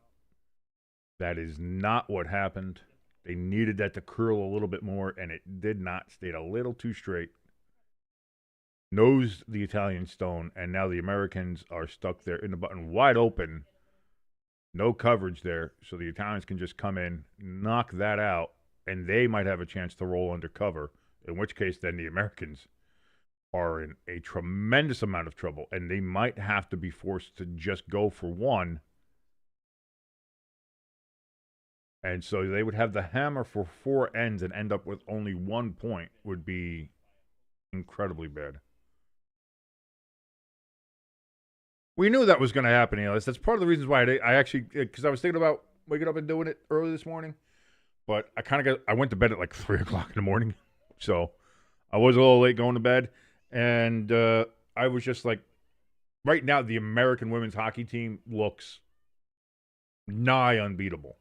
A: That is not what happened. They needed that to curl a little bit more, and it did not. Stayed a little too straight. Nosed the Italian stone, and now the Americans are stuck there in the button, wide open. No coverage there, so the Italians can just come in, knock that out, and they might have a chance to roll under cover, in which case then the Americans are in a tremendous amount of trouble, and they might have to be forced to just go for 1. And so they would have the hammer for 4 ends and end up with only 1 point. Would be incredibly bad. We knew that was going to happen, Elias. That's part of the reasons why I actually, because I was thinking about waking up and doing it early this morning, but I went to bed at like 3 o'clock in the morning, so I was a little late going to bed, and I was just like, right now the American women's hockey team looks nigh unbeatable.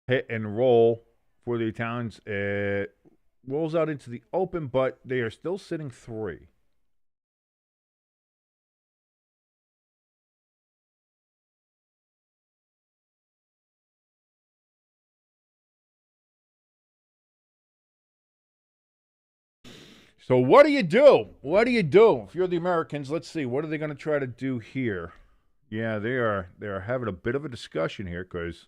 A: Hit and roll for the Italians. It rolls out into the open, but they are still sitting 3. So what do you do? What do you do if you're the Americans? Let's see. What are they going to try to do here? Yeah, they are having a bit of a discussion here because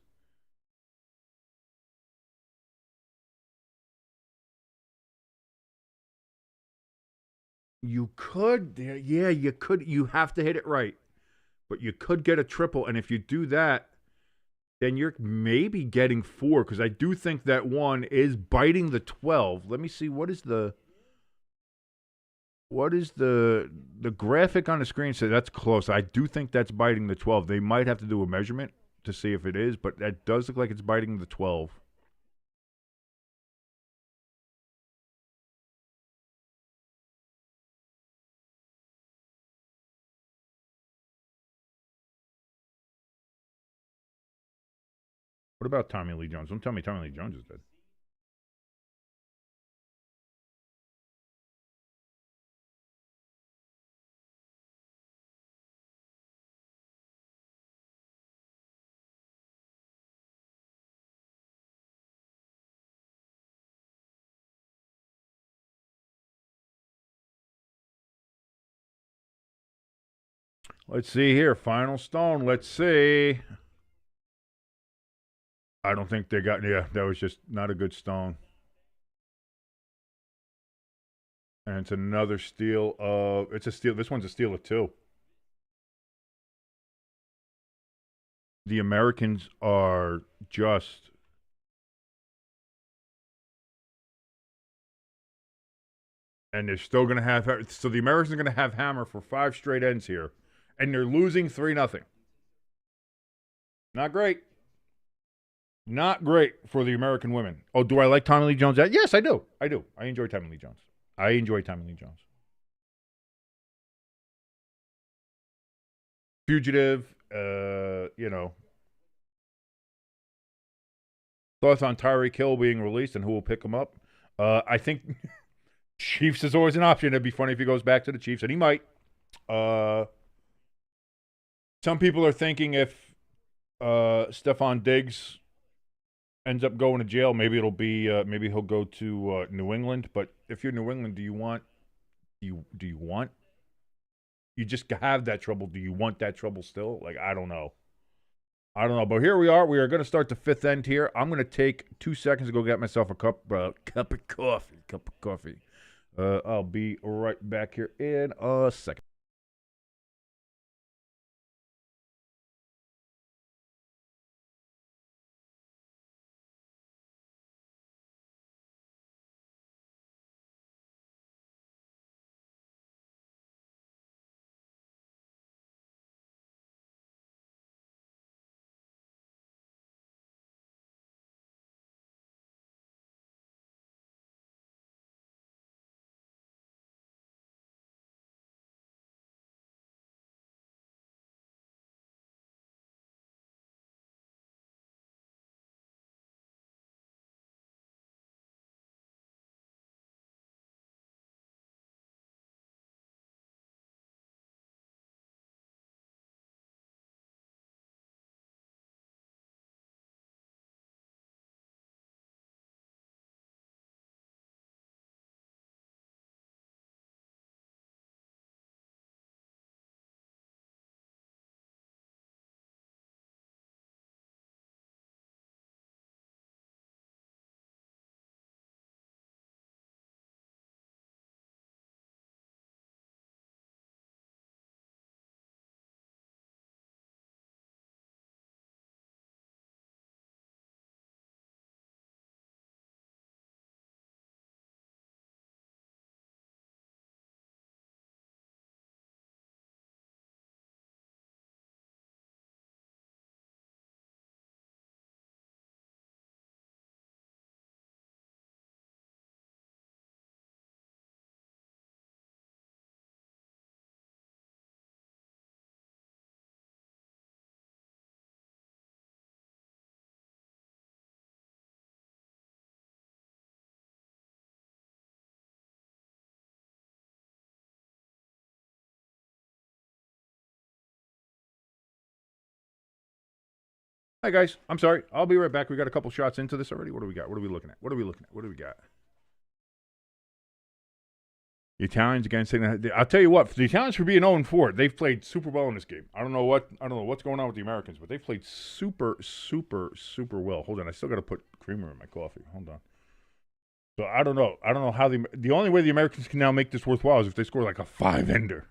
A: you could, yeah, you could. You have to hit it right, but you could get a triple, and if you do that, then you're maybe getting 4 because I do think that 1 is biting the 12. Let me see. What is the graphic on the screen say? That's close. I do think that's biting the 12. They might have to do a measurement to see if it is, but that does look like it's biting the 12. What about Tommy Lee Jones? Don't tell me Tommy Lee Jones is dead. Let's see here. Final stone. Let's see. I don't think they got, yeah, that was just not a good stone. And it's another steal of, it's a steal. This one's a steal of 2. The Americans are just, and they're still going to have, so the Americans are going to have hammer for 5 straight ends here. And they're losing 3-0. Not great. Not great for the American women. Oh, do I like Tommy Lee Jones? Yes, I do. I do. I enjoy Tommy Lee Jones. I enjoy Tommy Lee Jones. Fugitive, thoughts on Tyreek Hill being released and who will pick him up. I think Chiefs is always an option. It'd be funny if he goes back to the Chiefs, and he might. Uh, some people are thinking if Stephon Diggs ends up going to jail, maybe it'll be maybe he'll go to New England. But if you're New England, do you want you just have that trouble? Do you want that trouble still? Like I don't know. I don't know, but here we are. We are going to start the fifth end here. I'm going to take 2 seconds to go get myself a cup of coffee. I'll be right back here in a second. Hi guys, I'm sorry. I'll be right back. We got a couple shots into this already. What do we got? What are we looking at? What do we got? The Italians against I'll tell you what, the Italians for being 0-4, they've played super well in this game. I don't know what's going on with the Americans, but they've played super, super, super well. Hold on, I still got to put creamer in my coffee. Hold on. So I don't know. I don't know how the only way the Americans can now make this worthwhile is if they score like a 5-ender.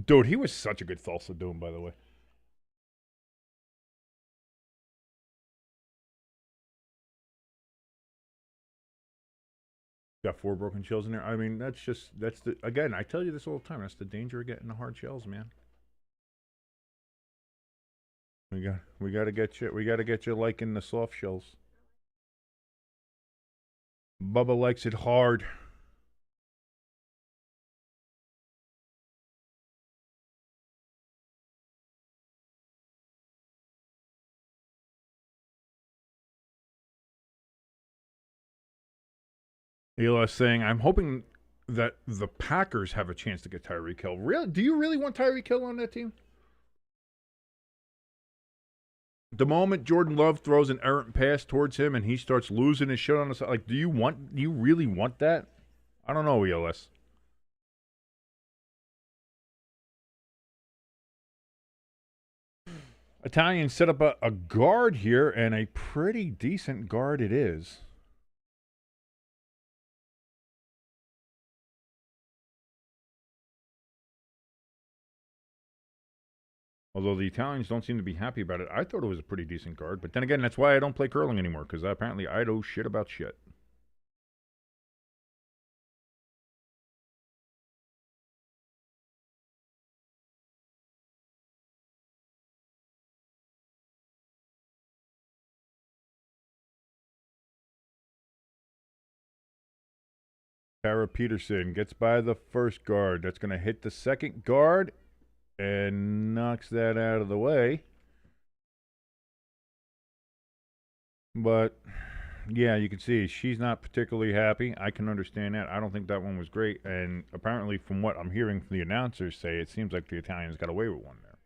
A: Dude, he was such a good Thulsa Doom, by the way. Got 4 broken shells in there. I mean, that's the again. I tell you this all the time. That's the danger of getting the hard shells, man. We got to get you liking the soft shells. Bubba likes it hard. Ela's saying, I'm hoping that the Packers have a chance to get Tyreek Hill. Really? Do you really want Tyreek Hill on that team? The moment Jordan Love throws an errant pass towards him and he starts losing his shit on the side, like, do you really want that? I don't know, ELS. Italians set up a guard here, and a pretty decent guard it is. Although the Italians don't seem to be happy about it. I thought it was a pretty decent guard. But then again, that's why I don't play curling anymore, because apparently I know shit about shit. Tara Peterson gets by the first guard. That's going to hit the second guard and knocks that out of the way. But yeah, you can see she's not particularly happy. I can understand that. I don't think that one was great. And apparently, from what I'm hearing from the announcers say, it seems like the Italians got away with one there.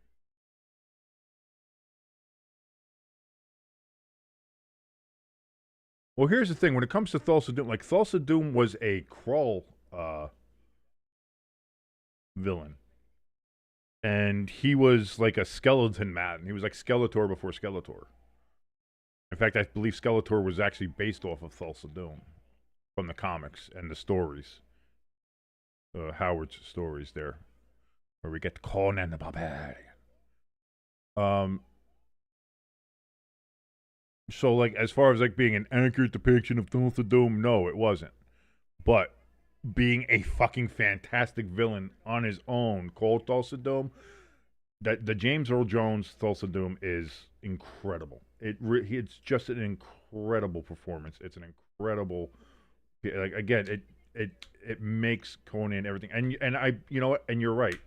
A: Well, here's the thing. When it comes to Thulsa Doom, like, Thulsa Doom was a crawl villain. And he was like a skeleton man. He was like Skeletor before Skeletor. In fact, I believe Skeletor was actually based off of Thulsa Doom from the comics and the stories. Howard's stories there, where we get Conan the Barbarian. So, like, as far as like being an accurate depiction of Thulsa Doom, no, it wasn't. But being a fucking fantastic villain on his own called Thulsa Doom, that the James Earl Jones Thulsa Doom is incredible. It's just an incredible performance. It's an incredible, like, again, it makes Conan everything. And I, you know what? And you're right,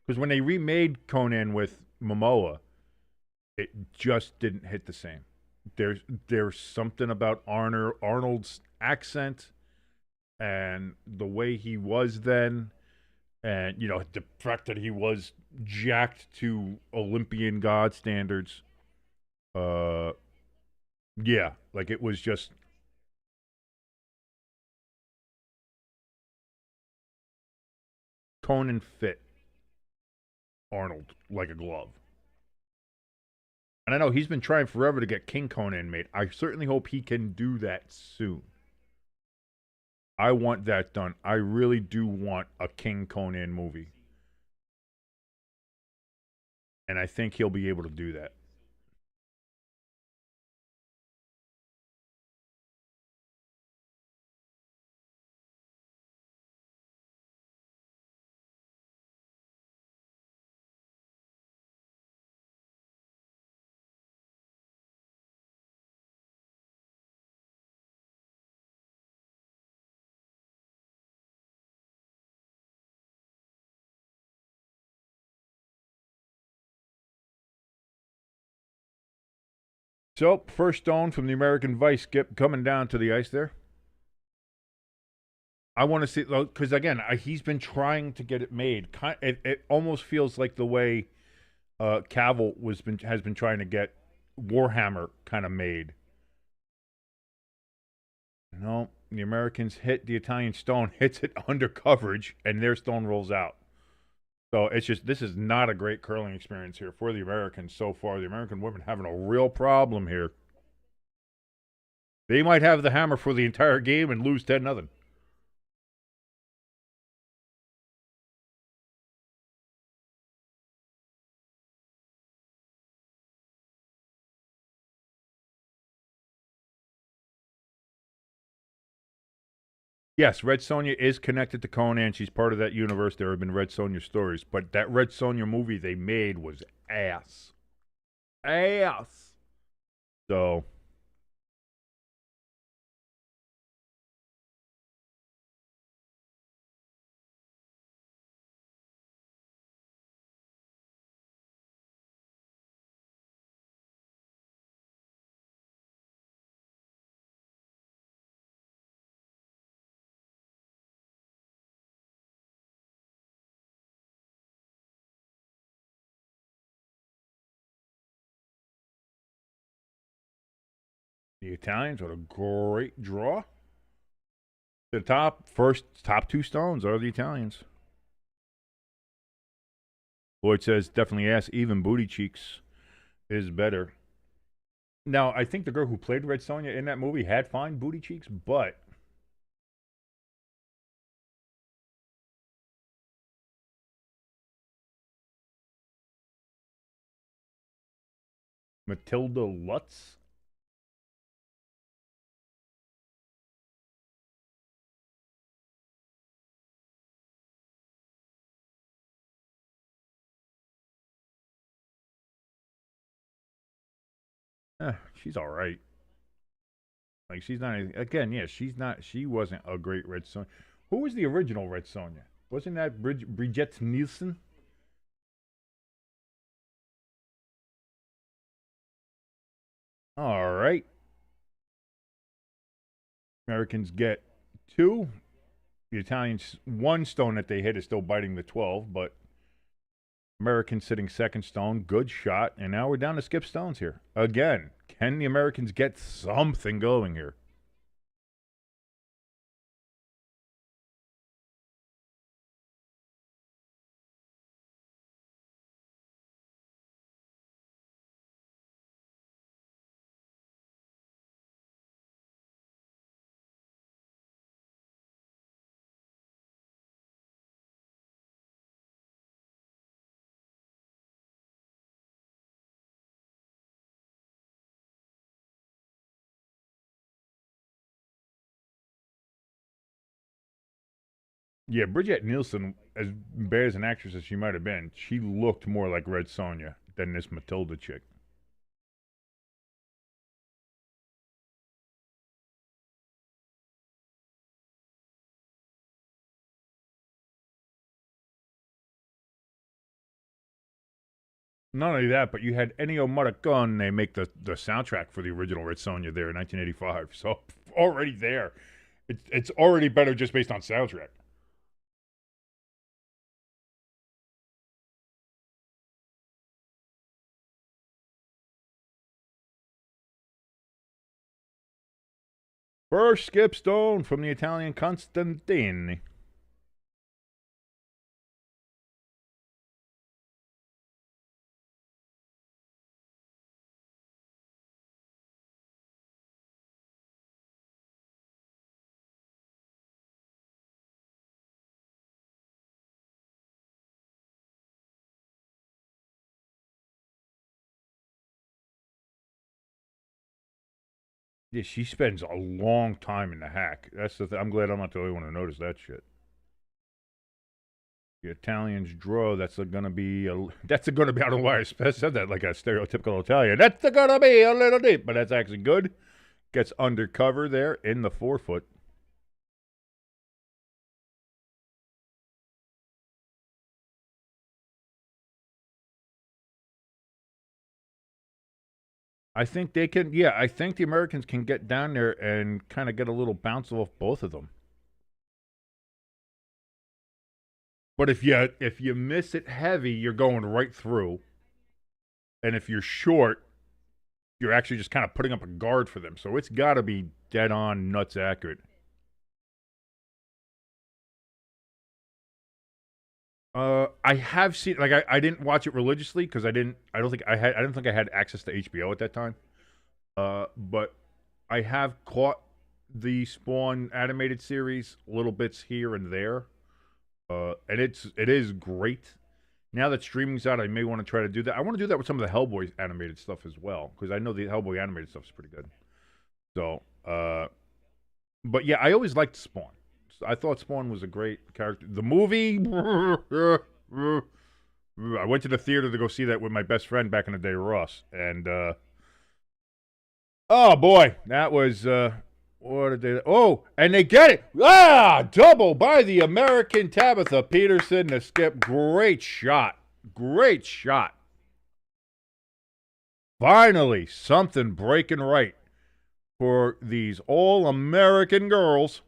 A: because when they remade Conan with Momoa, it just didn't hit the same. There's something about Arnold's accent and the way he was then, and you know, the fact that he was jacked to Olympian god standards. Yeah, like, it was just Conan fit Arnold like a glove. And I know he's been trying forever to get King Conan made. I certainly hope he can do that soon. I want that done. I really do want a King Conan movie. And I think he'll be able to do that. So, first stone from the American Vice Skip coming down to the ice there. I want to see, because again, he's been trying to get it made. It almost feels like the way Cavill has been trying to get Warhammer kind of made. No, the Americans hit the Italian stone, hits it under coverage, and their stone rolls out. So it's just, this is not a great curling experience here for the Americans so far. The American women having a real problem here. They might have the hammer for the entire game and lose 10-0. Yes, Red Sonja is connected to Conan. She's part of that universe. There have been Red Sonja stories, but that Red Sonja movie they made was ass. Ass. So, the Italians, what a great draw. The top two stones are the Italians. Lloyd says definitely ass. Even booty cheeks is better. Now, I think the girl who played Red Sonja in that movie had fine booty cheeks, but Matilda Lutz. She's all right. Like she's not again. Yeah, she's not. She wasn't a great Red Sonja. Who was the original Red Sonja? Wasn't that Brigitte Nielsen? All right. Americans get two. The Italians one stone that they hit is still biting the 12, but Americans sitting second stone, good shot, and now we're down to skip stones here again. Can the Americans get something going here? Yeah, Bridget Nielsen, as bad as an actress as she might have been, she looked more like Red Sonja than this Matilda chick. Not only that, but you had Ennio Morricone. They make the soundtrack for the original Red Sonja there in 1985. So already there, it's already better just based on soundtrack. First skip stone from the Italian Constantini. Yeah, she spends a long time in the hack. That's the I'm glad I'm not the only one to notice that shit. The Italians draw. That's gonna be. I don't know why I said that like a stereotypical Italian. That's gonna be a little deep, but that's actually good. Gets undercover there in the 4 foot. I think they can. Yeah, I think the Americans can get down there and kind of get a little bounce off both of them. But if you miss it heavy, you're going right through. And if you're short, you're actually just kind of putting up a guard for them. So it's got to be dead on, nuts accurate. I have seen like I didn't watch it religiously because I don't think I had access to HBO at that time. But I have caught the Spawn animated series, little bits here and there. And it is great. Now that streaming's out, I may want to try to do that. I want to do that with some of the Hellboy animated stuff as well because I know the Hellboy animated stuff is pretty good. So, but yeah, I always liked Spawn. I thought Spawn was a great character. The movie, I went to the theater to go see that with my best friend back in the day, Ross, and oh boy, that was what did they? Oh, and they get it! Double by the American Tabitha Peterson to skip. Great shot, great shot. Finally, something breaking right for these all-American girls.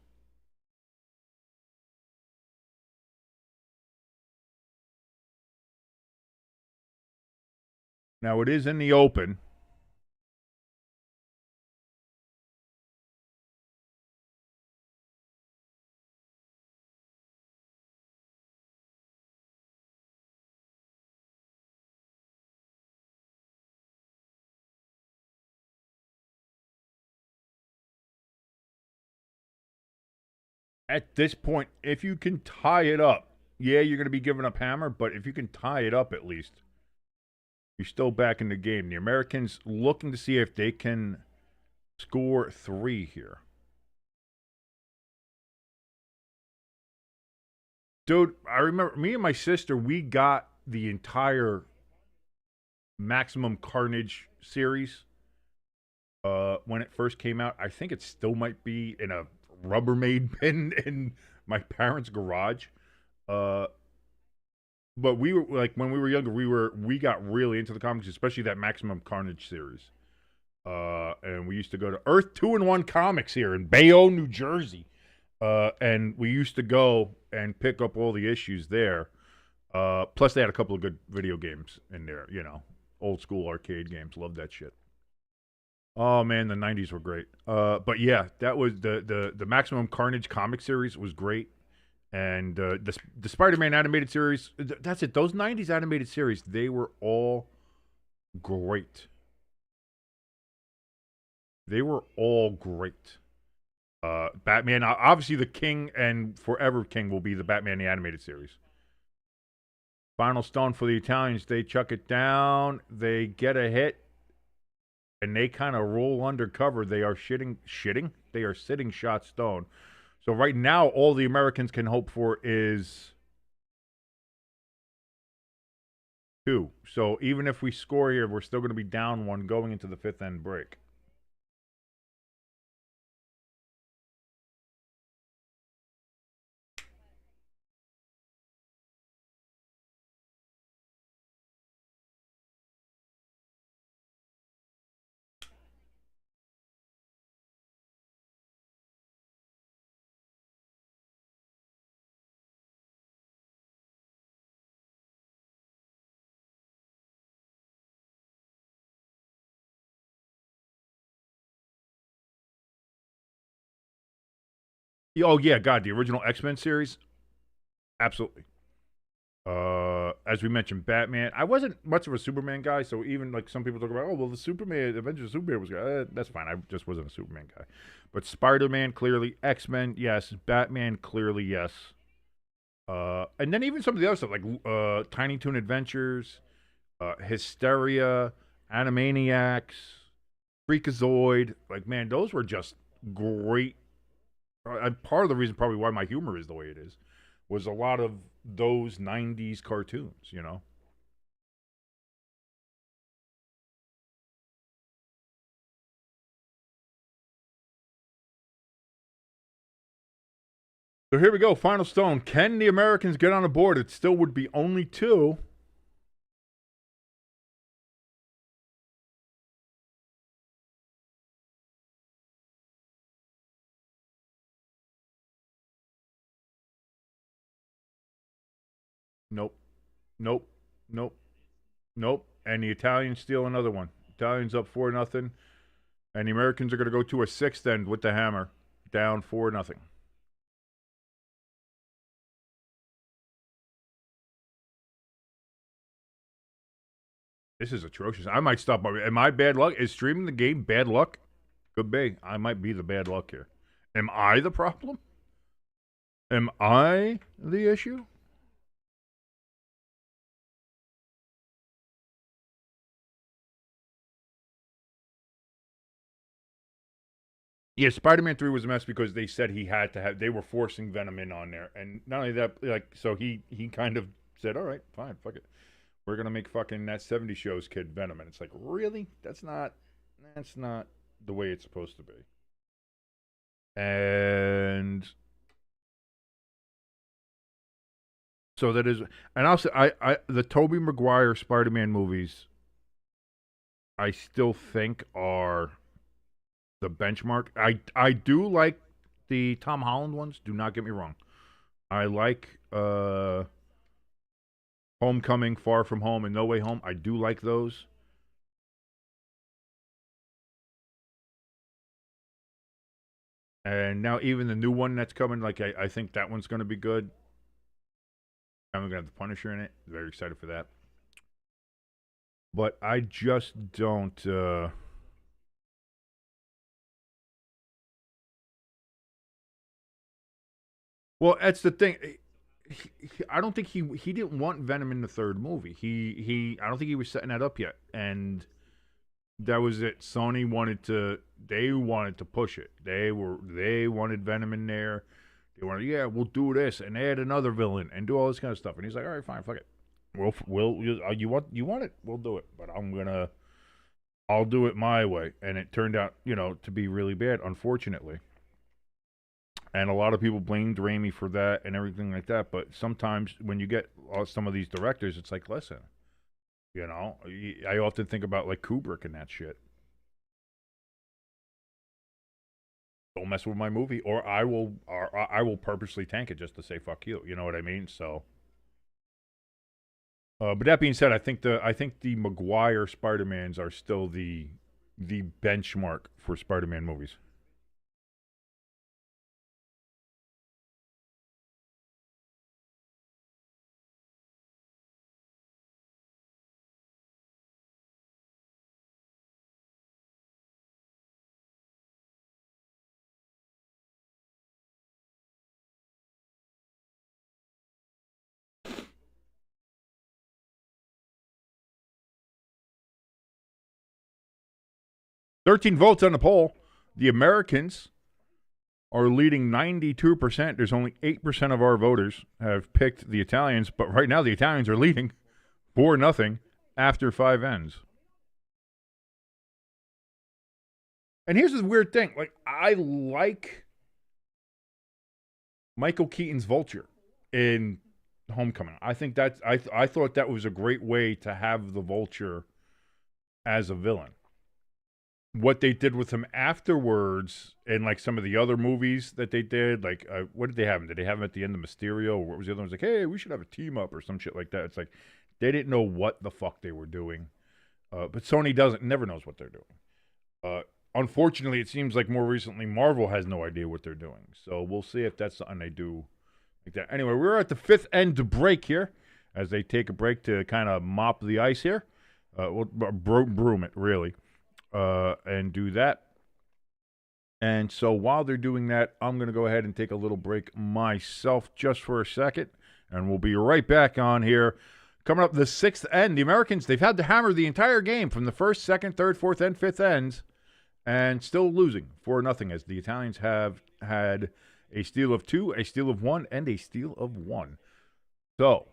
A: Now, it is in the open. At this point, if you can tie it up, yeah, you're going to be giving up hammer, but if you can tie it up at least, you're still back in the game. The Americans looking to see if they can score 3 here. Dude, I remember me and my sister, we got the entire Maximum Carnage series when it first came out. I think it still might be in a Rubbermaid bin in my parents' garage. But we were like when we were younger, we got really into the comics, especially that Maximum Carnage series. And we used to go to Earth 2-in-1 Comics here in Bayonne, New Jersey. And we used to go and pick up all the issues there. Plus, they had a couple of good video games in there, you know, old school arcade games. Loved that shit. Oh man, the '90s were great. But yeah, that was the Maximum Carnage comic series was great, and the Spider-Man animated series. That's it. Those '90s animated series, they were all great. They were all great. Batman, obviously the king and forever king will be the Batman the animated series. Final stone for the Italians. They chuck it down. They get a hit, and they kind of roll under cover. They are shitting. They are sitting shot stone. So right now, all the Americans can hope for is 2. So even if we score here, we're still going to be down 1 going into the 5th end break. Oh yeah, God, the original X-Men series, absolutely. As we mentioned, Batman. I wasn't much of a Superman guy, so even like some people talk about, oh well, the Superman Avengers of Superman was good. That's fine. I just wasn't a Superman guy. But Spider-Man clearly, X-Men yes, Batman clearly yes. And then even some of the other stuff like Tiny Toon Adventures, Hysteria, Animaniacs, Freakazoid. Like man, those were just great. Part of the reason probably why my humor is the way it is was a lot of those '90s cartoons. You know. So here we go. Final stone. Can the Americans get on the board? It still would be only 2. Nope. Nope. Nope. Nope. And the Italians steal another one. Italians up 4-0. And the Americans are going to go to a 6th end with the hammer. Down 4-0. This is atrocious. I might stop. Am I bad luck? Is streaming the game bad luck? Could be. I might be the bad luck here. Am I the problem? Am I the issue? Yeah, Spider-Man 3 was a mess because they said he had to have. They were forcing Venom in on there, and not only that, like, so he kind of said, "All right, fine, fuck it, we're gonna make fucking that '70s shows kid Venom," and it's like, really, that's not the way it's supposed to be. And so that is, and also the Tobey Maguire Spider-Man movies, I still think are the benchmark. I do like the Tom Holland ones. Do not get me wrong. I like Homecoming, Far From Home, and No Way Home. I do like those. And now even the new one that's coming, like I think that one's going to be good. I'm going to have the Punisher in it. Very excited for that. But I just don't. Well, that's the thing. I don't think he didn't want Venom in the third movie. He I don't think he was setting that up yet, and that was it. Sony wanted to. They wanted to push it. They wanted Venom in there. They wanted, yeah, we'll do this and add another villain and do all this kind of stuff. And he's like, all right, fine, fuck it. You want it, we'll do it. But I'll do it my way. And it turned out, to be really bad, unfortunately. And a lot of people blamed Raimi for that and everything like that. But sometimes when you get some of these directors, it's like, listen, I often think about like Kubrick and that shit. Don't mess with my movie, or I will purposely tank it just to say fuck you. You know what I mean? So, but that being said, I think the Maguire Spider Mans are still the benchmark for Spider Man movies. 13 votes on the poll. The Americans are leading 92%. There's only 8% of our voters have picked the Italians, but right now the Italians are leading 4-0 after 5 ends. And here's the weird thing. Like, I like Michael Keaton's Vulture in Homecoming. I think I thought that was a great way to have the Vulture as a villain. What they did with him afterwards, and like some of the other movies that they did, like what did they have him? Did they have him at the end of Mysterio? Or what was the other one? Like, hey, we should have a team up or some shit like that. It's like they didn't know what the fuck they were doing. But Sony never knows what they're doing. Uh, Unfortunately, it seems like more recently Marvel has no idea what they're doing. So we'll see if that's something they do like that. Anyway, we're at the 5th end break here as they take a break to kind of mop the ice here. We'll broom it, really, and do that. And so while they're doing that, I'm going to go ahead and take a little break myself just for a second, and we'll be right back on here. Coming up the 6th end, the Americans, they've had to hammer the entire game from the 1st, 2nd, 3rd, 4th, and 5th ends, and still losing 4-0 as the Italians have had a steal of 2, a steal of 1, and a steal of 1. So,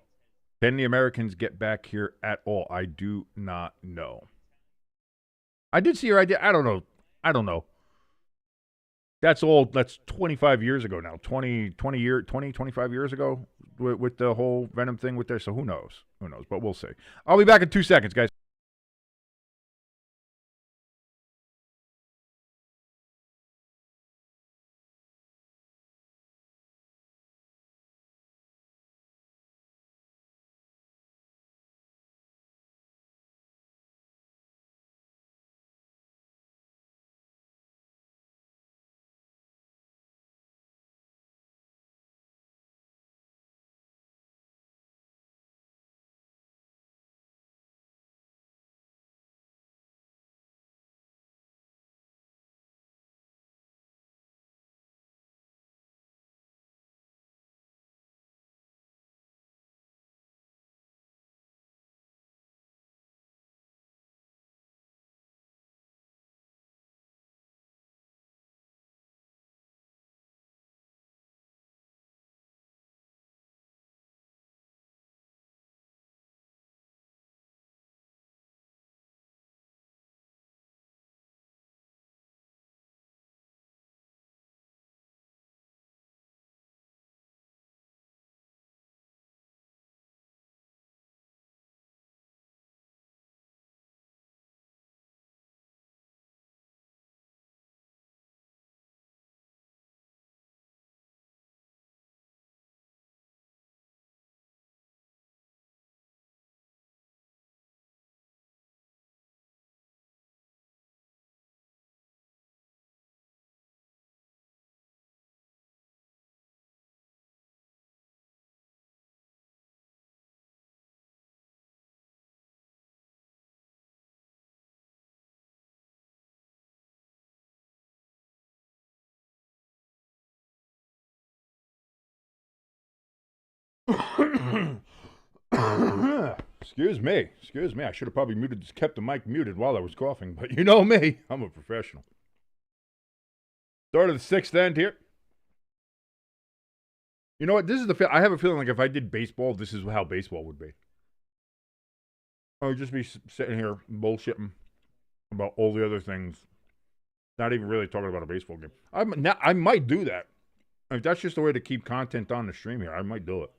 A: can the Americans get back here at all? I do not know. I did see your idea. I don't know. That's 25 years ago now. 25 years ago with the whole Venom thing with there. So who knows? But we'll see. I'll be back in 2 seconds, guys. Excuse me. Excuse me. I should have probably kept the mic muted while I was coughing, but you know me. I'm a professional. Start of the sixth end here. You know what? This is I have a feeling like if I did baseball, this is how baseball would be. I would just be sitting here bullshitting about all the other things, not even really talking about a baseball game. I might do that. If that's just a way to keep content on the stream here, I might do it.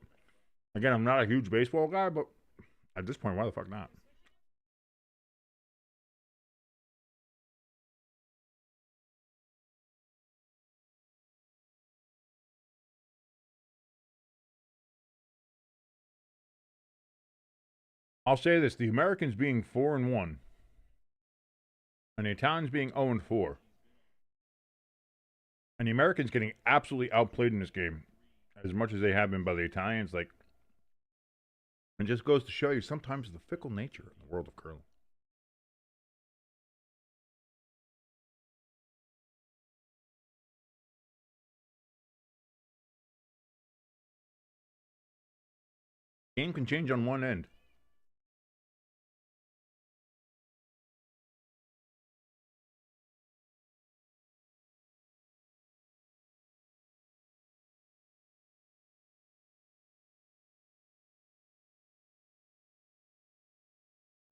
A: Again, I'm not a huge baseball guy, but at this point, why the fuck not? I'll say this: the Americans being 4-1, and the Italians being 0-4, and the Americans getting absolutely outplayed in this game, as much as they have been by the Italians. Like, it just goes to show you sometimes the fickle nature in the world of curling. Game can change on one end.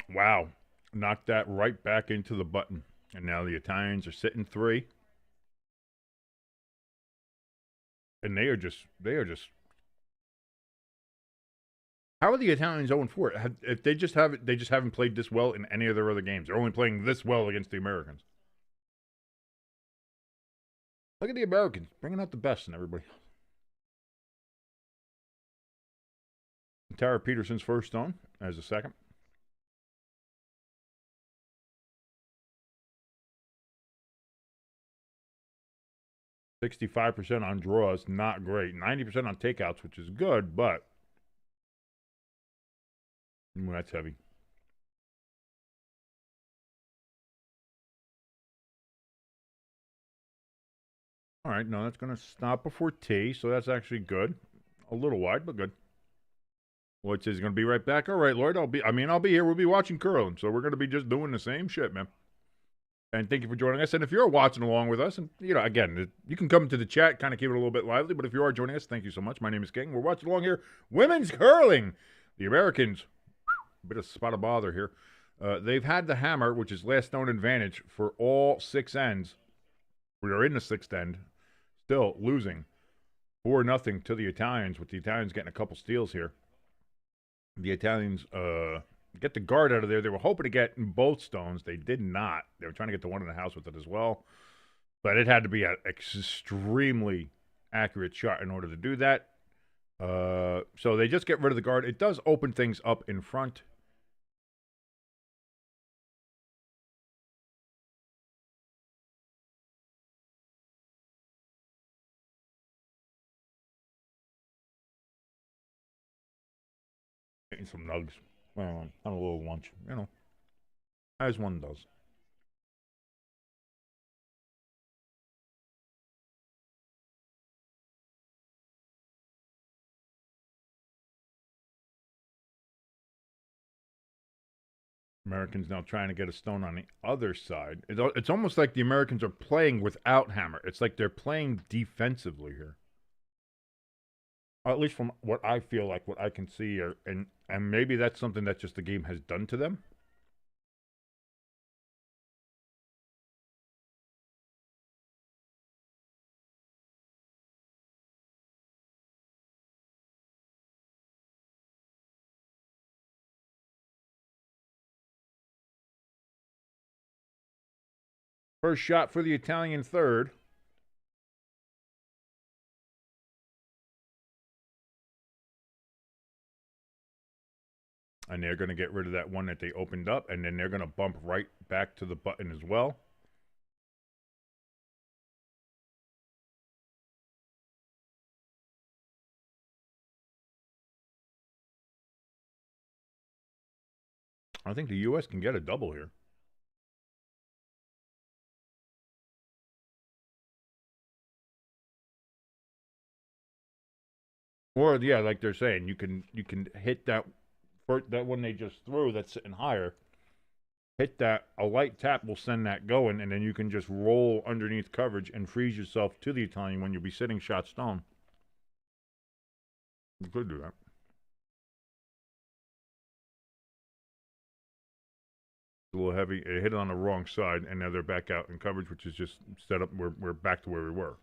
A: Wow. Knocked that right back into the button. And now the Italians are sitting 3. And they are just how are the Italians 0-4? If they just haven't played this well in any of their other games. They're only playing this well against the Americans. Look at the Americans bringing out the best in everybody. Tara Peterson's first stone as a second. $65% on draws, not great. 90% on takeouts, which is good, but that's heavy. All right, no, that's going to stop before T, so that's actually good. A little wide, but good. Lloyd says he's going to be right back. All right, Lloyd, I'll be here. We'll be watching curling, so we're going to be just doing the same shit, man. And thank you for joining us. And if you're watching along with us, and, again, you can come to the chat, kind of keep it a little bit lively, but if you are joining us, thank you so much. My name is King. We're watching along here. Women's curling. The Americans, a bit of spot of bother here. They've had the hammer, which is last known advantage, for all 6 ends. We are in the 6th end, still losing 4-0 to the Italians, with the Italians getting a couple steals here. The Italians get the guard out of there. They were hoping to get both stones. They did not. They were trying to get the one in the house with it as well. But it had to be an extremely accurate shot in order to do that. So they just get rid of the guard. It does open things up in front. Getting some nugs. Well, have a little lunch, as one does. Americans now trying to get a stone on the other side. It's almost like the Americans are playing without hammer. It's like they're playing defensively here. At least from what I feel like, what I can see, and maybe that's something that just the game has done to them. First shot for the Italian third. And they're going to get rid of that one that they opened up, and then they're going to bump right back to the button as well. I think the U.S. can get a double here. Or yeah, like they're saying, you can hit that one they just threw that's sitting higher. Hit that, a light tap will send that going, and then you can just roll underneath coverage and freeze yourself to the Italian when you'll be sitting shot stone. You could do that. A little heavy. It hit it on the wrong side, and now they're back out in coverage, which is just set up. We're back to where we were.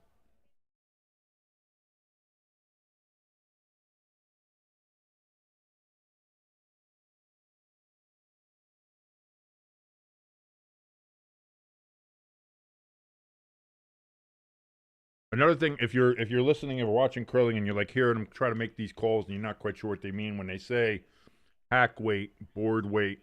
A: Another thing, if you're listening and watching curling and you're like hearing them try to make these calls and you're not quite sure what they mean when they say hack weight, board weight,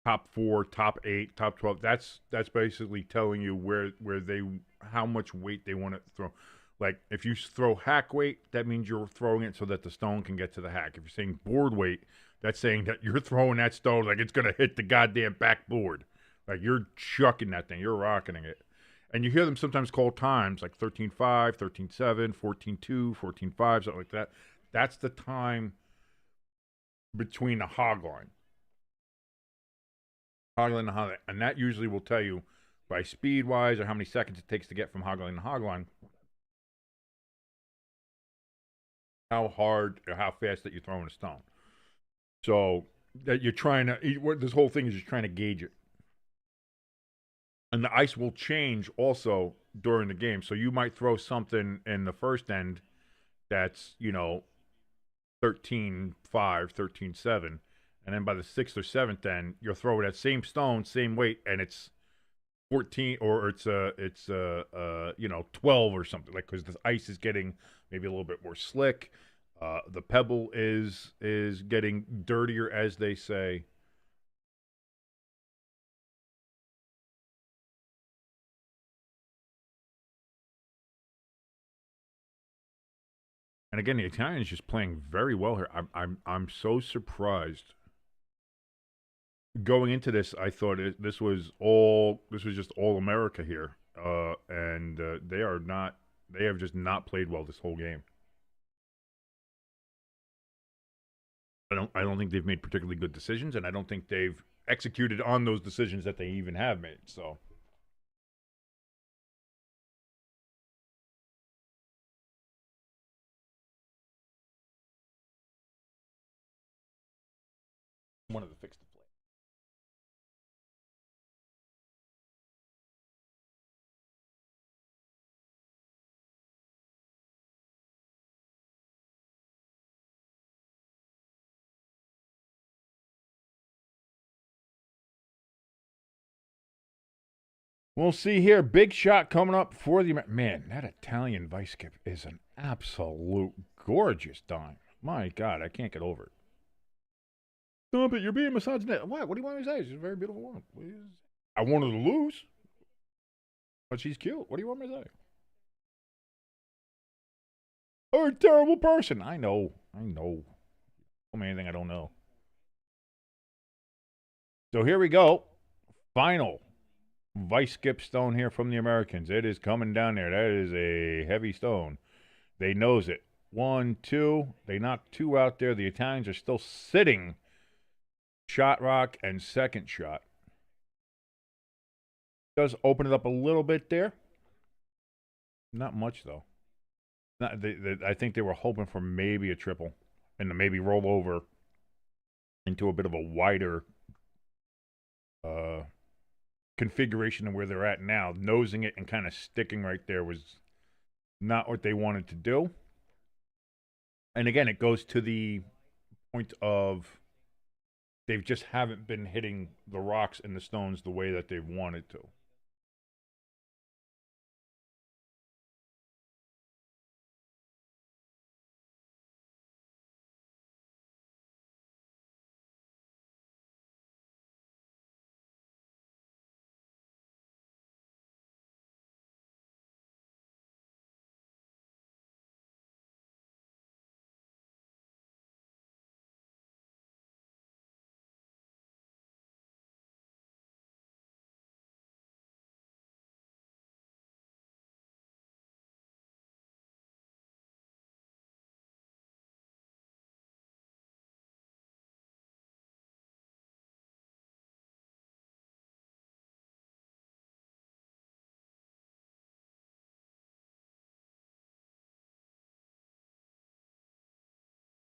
A: top 4, top 8, top 12. That's basically telling you where they how much weight they want to throw. Like if you throw hack weight, that means you're throwing it so that the stone can get to the hack. If you're saying board weight, that's saying that you're throwing that stone like it's gonna hit the goddamn backboard. Like you're chucking that thing, you're rocketing it. And you hear them sometimes call times like 13.5, 13.7, 14.2, 14.5, something like that. That's the time between the hog line. Hogline to hogline, and that usually will tell you by speed wise or how many seconds it takes to get from hogline to hogline how hard or how fast that you're throwing a stone. So that you're trying to this whole thing is just trying to gauge it, and the ice will change also during the game. So you might throw something in the first end that's 13.5, 13.7, and then by the sixth or seventh end you'll throw that same stone, same weight, and it's 14 or it's 12 or something, like, because the ice is getting maybe a little bit more slick, the pebble is getting dirtier, as they say. And again, the Italians just playing very well here. I'm so surprised. Going into this, I thought this was just all America here, and they are not. They have just not played well this whole game. I don't think they've made particularly good decisions, and I don't think they've executed on those decisions that they even have made. So one of the fix to play. We'll see here. Big shot coming up for the man. That Italian vice skip is an absolute gorgeous dime. My God, I can't get over it. Stop it! You're being misogynistic. What? What do you want me to say? She's a very beautiful woman. I wanted to lose, but she's cute. What do you want me to say? Oh, a terrible person. I know. I know. Tell me anything I don't know. So here we go. Final vice skip stone here from the Americans. It is coming down there. That is a heavy stone. They nose it. 1, 2. They knocked 2 out there. The Italians are still sitting. Shot rock and second shot. Does open it up a little bit there. Not much though. I think they were hoping for maybe a triple and to maybe roll over into a bit of a wider configuration of where they're at now. Nosing it and kind of sticking right there was not what they wanted to do. And again, it goes to the point of they just haven't been hitting the rocks and the stones the way that they've wanted to.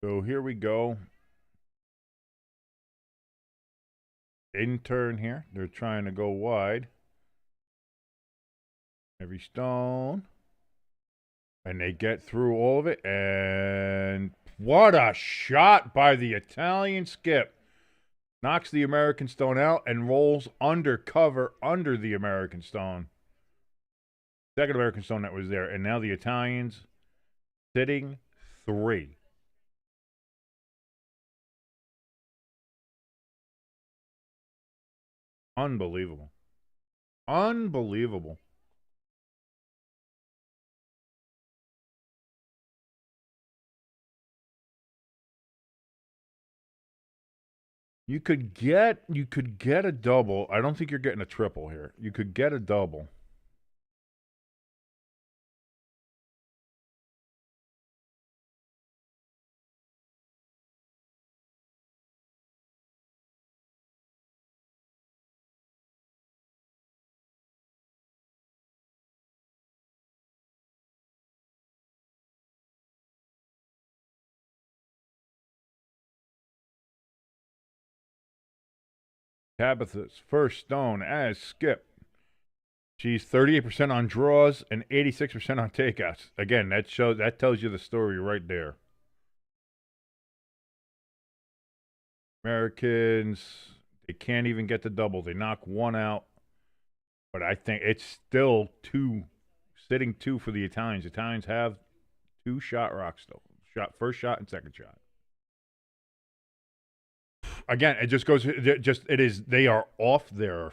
A: So here we go. In turn here. They're trying to go wide. Every stone. And they get through all of it. And what a shot by the Italian skip. Knocks the American stone out and rolls under cover under the American stone. Second American stone that was there. And now the Italians sitting 3. Unbelievable. Unbelievable. You could get a double. I don't think you're getting a triple here. You could get a double. Tabitha's first stone as skip. She's 38% on draws and 86% on takeouts. Again, that tells you the story right there. Americans, they can't even get the double. They knock one out. But I think it's still 2, sitting 2 for the Italians. The Italians have 2 shot rocks still. First shot and second shot. Again, it just goes. It is. They are off their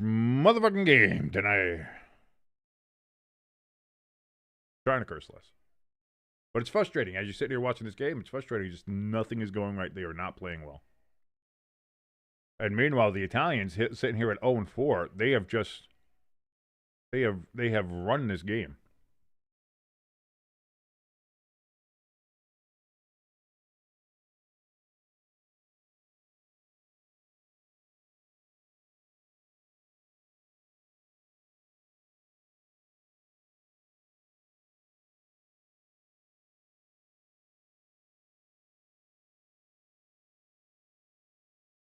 A: motherfucking game tonight. Trying to curse less, but it's frustrating as you sit here watching this game. It's frustrating. Just nothing is going right. They are not playing well. And meanwhile, the Italians sitting here at 0-4. They have just. They have run this game.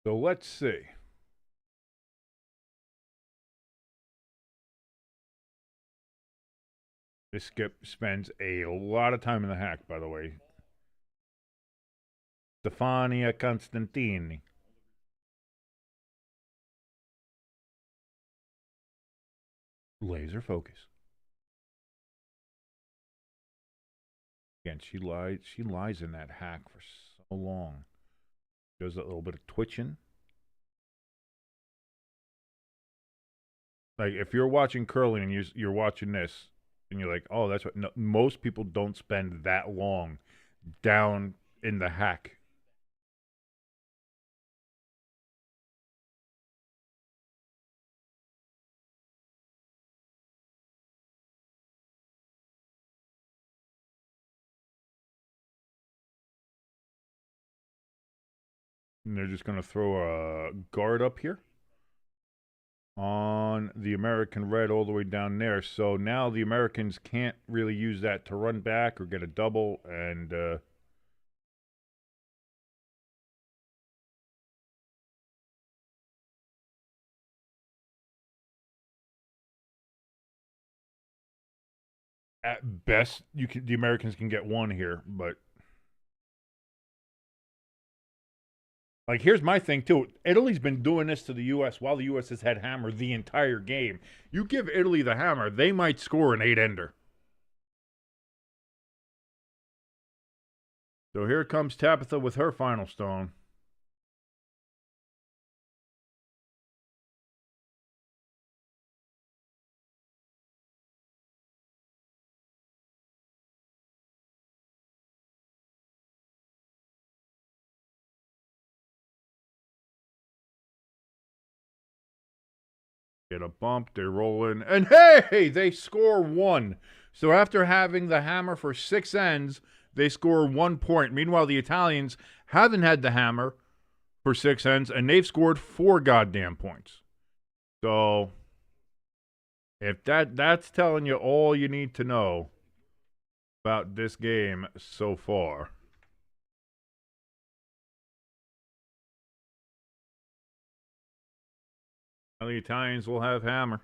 A: So let's see. This skip spends a lot of time in the hack, by the way. Stefania Constantini. Laser focus. Again, she lies in that hack for so long. Does a little bit of twitching. Like if you're watching curling and you're watching this and you're like, oh, that's what. No, most people don't spend that long down in the hack. And they're just going to throw a guard up here on the American red all the way down there. So now the Americans can't really use that to run back or get a double. And at best, the Americans can get 1 here, but. Like, here's my thing, too. Italy's been doing this to the U.S. while the U.S. has had hammer the entire game. You give Italy the hammer, they might score an 8-ender. So here comes Tabitha with her final stone. Get a bump, they roll in, and hey, they score 1. So after having the hammer for 6 ends, they score 1 point. Meanwhile, the Italians haven't had the hammer for 6 ends, and they've scored 4 goddamn points. So if that's telling you all you need to know about this game so far. Well, the Italians will have hammer.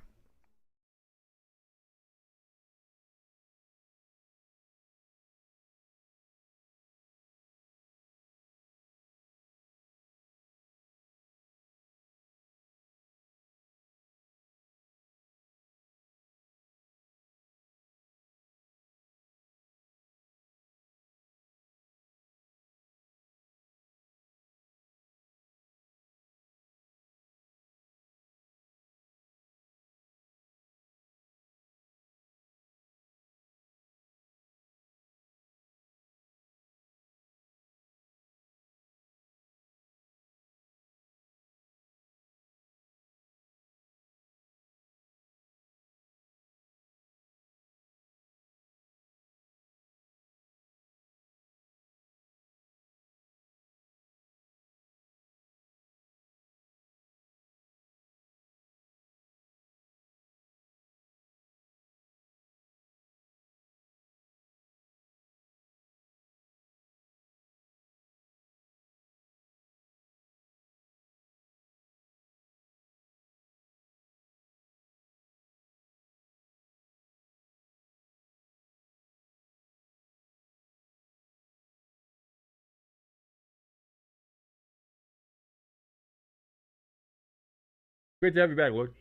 A: Great to have you back, Lloyd.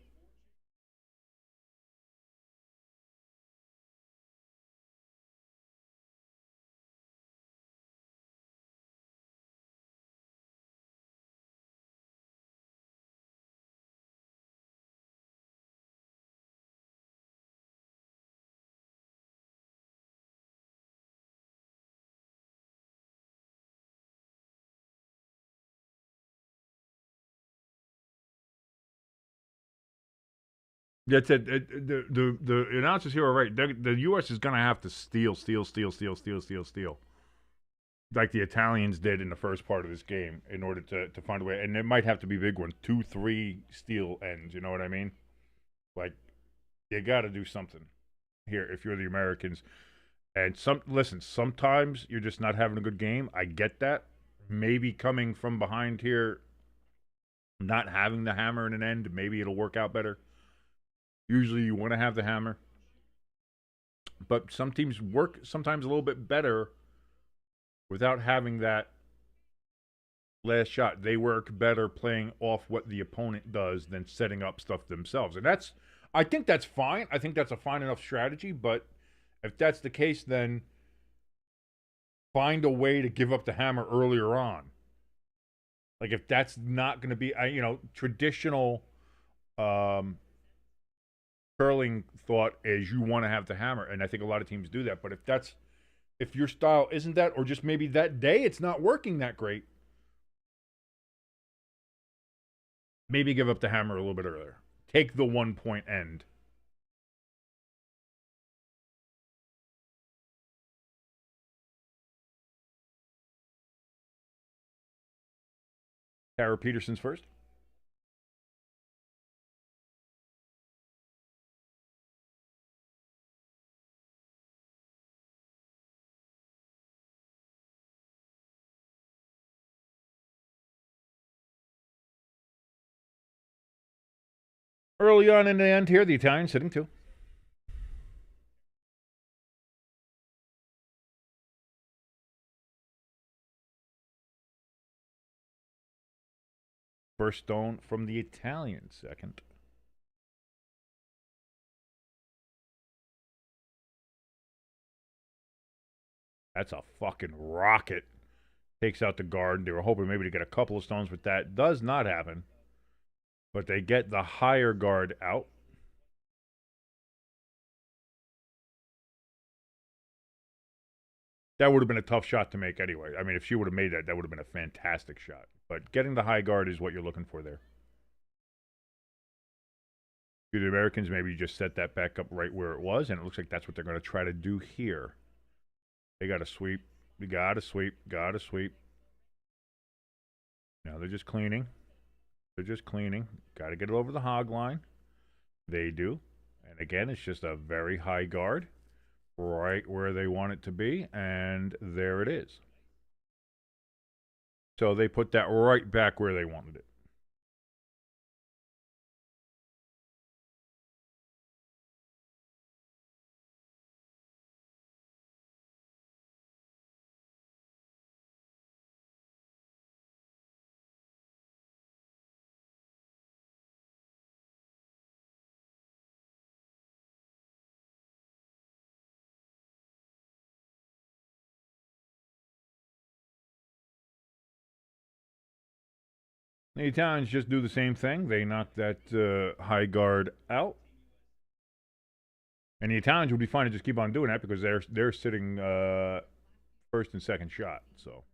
A: That's it. The announcers here are right. The U.S. is going to have to steal, like the Italians did in the first part of this game, in order to find a way. And it might have to be big ones, 2, 3 steal ends. You know what I mean? Like, you got to do something here if you're the Americans. And listen, sometimes you're just not having a good game. I get that. Maybe coming from behind here, not having the hammer in an end, maybe it'll work out better. Usually you want to have the hammer. But some teams work sometimes a little bit better without having that last shot. They work better playing off what the opponent does than setting up stuff themselves. And I think that's fine. I think that's a fine enough strategy. But if that's the case, then find a way to give up the hammer earlier on. Like, if that's not going to be, traditional curling thought is you want to have the hammer, and I think a lot of teams do that. But if your style isn't that, or just maybe that day it's not working that great, maybe give up the hammer a little bit earlier. Take the 1 point end. Tara Peterson's first. Early on in the end here, the Italian sitting 2. First stone from the Italian second. That's a fucking rocket. Takes out the guard. They were hoping maybe to get a couple of stones with that. Does not happen. But they get the higher guard out. That would have been a tough shot to make anyway. I mean, if she would have made that, that would have been a fantastic shot. But getting the high guard is what you're looking for there. To the Americans, maybe you just set that back up right where it was, and it looks like that's what they're going to try to do here. They got to sweep. We got to sweep. Got to sweep. Now they're just cleaning. They're just cleaning. Got to get it over the hog line. They do. And again, it's just a very high guard. Right where they want it to be, and there it is. So they put that right back where they wanted it. The Italians just do the same thing. They knock that high guard out. And the Italians would be fine to just keep on doing that because they're sitting first and second shot. So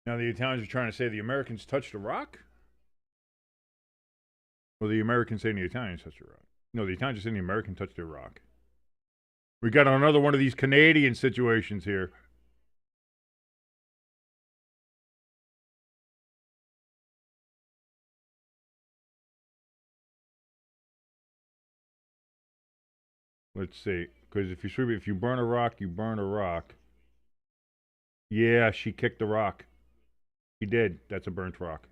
A: now the Italians are trying to say the Americans touched a rock? Or the Americans saying the Italians touched a rock? No, the Italians are saying the American touched a rock. We got another one of these Canadian situations here. Let's see. Because if you burn a rock, you burn a rock. Yeah, she kicked the rock. She did. That's a burnt rock.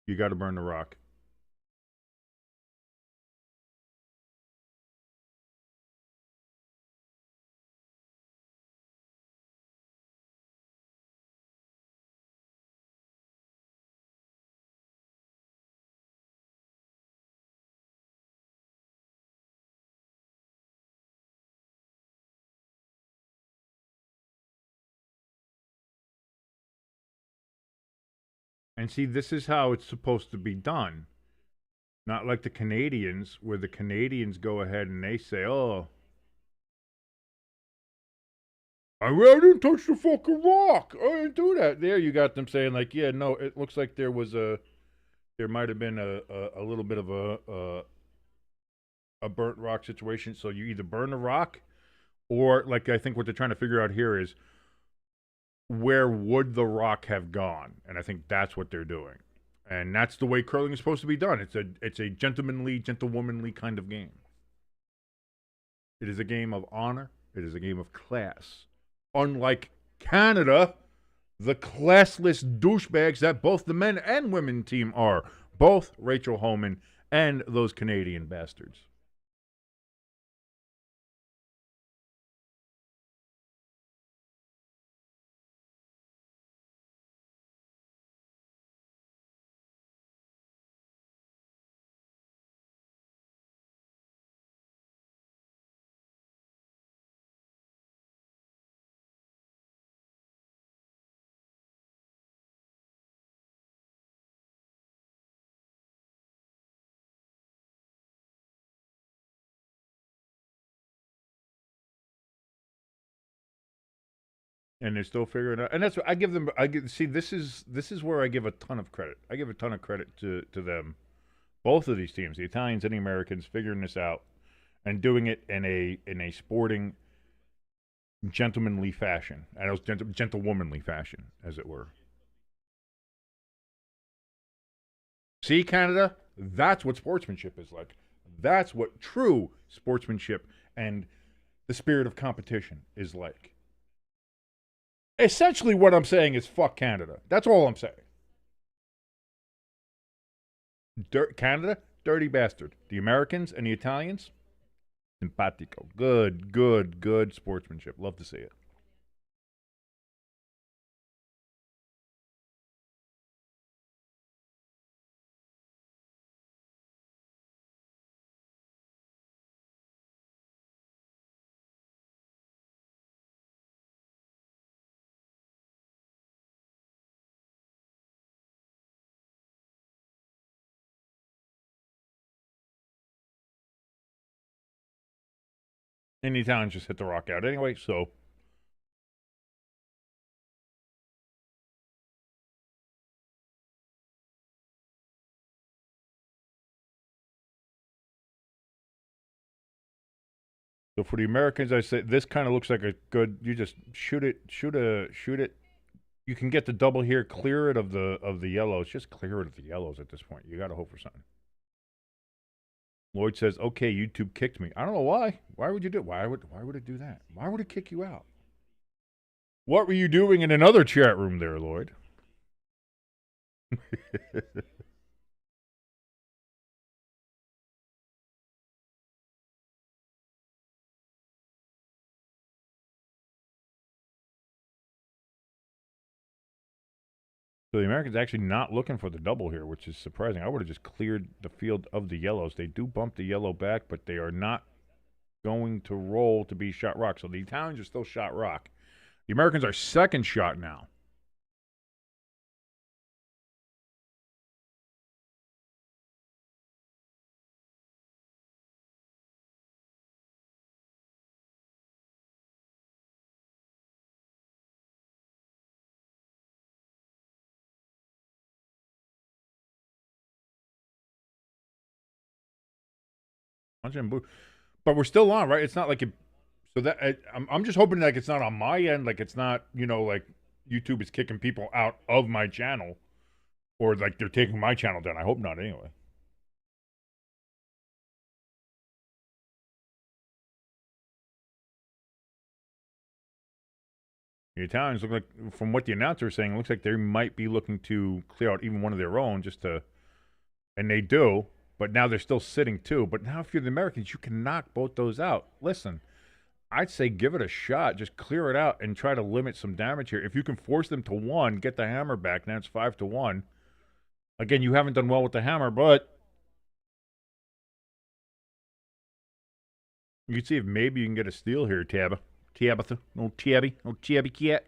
A: You got to burn the rock. And see, this is how it's supposed to be done. Not like the Canadians, where the Canadians go ahead and they say, "Oh, I didn't touch the fucking rock. I didn't do that." There, you got them saying like, "Yeah, no, it looks like there might have been a little bit of a burnt rock situation. So you either burn the rock, or like I think what they're trying to figure out here is where would the rock have gone, and I think that's what they're doing." And that's the way curling is supposed to be done. It's a gentlemanly, gentlewomanly kind of game. It is a game of honor. It is a game of class. Unlike Canada, the classless douchebags that both the men and women team are. Both Rachel Homan and those Canadian bastards. And they're still figuring it out. And that's what I give them. See, this is where I give a ton of credit. I give a ton of credit to them. Both of these teams, the Italians and the Americans, figuring this out and doing it in a sporting, gentlemanly fashion, and it was gentlewomanly fashion, as it were. See, Canada, that's what sportsmanship is like. That's what true sportsmanship and the spirit of competition is like. Essentially, what I'm saying is fuck Canada. That's all I'm saying. Canada, dirty bastard. The Americans and the Italians, simpatico. Good, good, good sportsmanship. Love to see it. And the Italians just hit the rock out anyway, so So for the Americans, I say this kind of looks like a good. You just shoot it, shoot it. You can get the double here, clear it of the yellows. Just clear it of the yellows at this point. You got to hope for something. Lloyd says, "Okay, YouTube kicked me. I don't know why. Why would you do? Why would it do that? Why would it kick you out? What were you doing in another chat room there, Lloyd?" So the Americans actually not looking for the double here, which is surprising. I would have just cleared the field of the yellows. They do bump the yellow back, but they are not going to roll to be shot rock. So the Italians are still shot rock. The Americans are second shot now. But we're still on, right? It's not like it. So that I'm just hoping like it's not on my end, like it's not like YouTube is kicking people out of my channel, or like they're taking my channel down. I hope not, anyway. The Italians look like, from what the announcer is saying, it looks like they might be looking to clear out even one of their own, just to, and they do. But now they're still sitting too. But now, if you're the Americans, you can knock both those out. Listen, I'd say give it a shot. Just clear it out and try to limit some damage here. If you can force them to one, get the hammer back. Now it's 5-1. Again, you haven't done well with the hammer, but you can see if maybe you can get a steal here, Tabitha. No Tabby. No Tabby cat.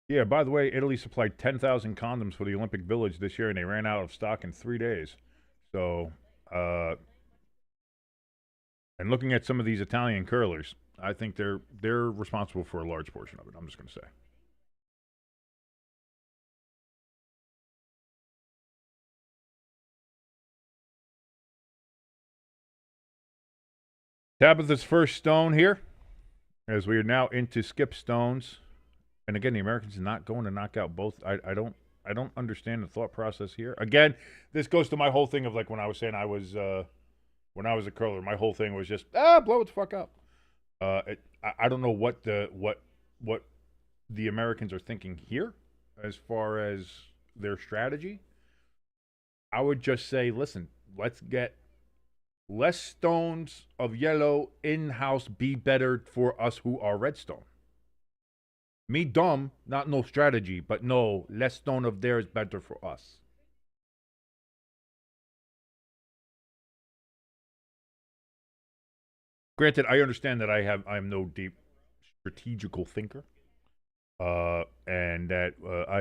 A: Yeah, by the way, Italy supplied 10,000 condoms for the Olympic Village this year, and they ran out of stock in 3 days. So, and looking at some of these Italian curlers, I think they're responsible for a large portion of it. I'm just going to say. Tabitha's first stone here, as we are now into skip stones. And again, the Americans are not going to knock out both. I don't understand the thought process here. Again, this goes to my whole thing of like when I was saying when I was a curler, my whole thing was just blow it the fuck up. I don't know what the Americans are thinking here as far as their strategy. I would just say, listen, let's get less stones of yellow in-house, be better for us who are redstone. Me dumb, not no strategy, but no, less stone of there is better for us. Granted, I understand that I'm no deep strategical thinker, and that I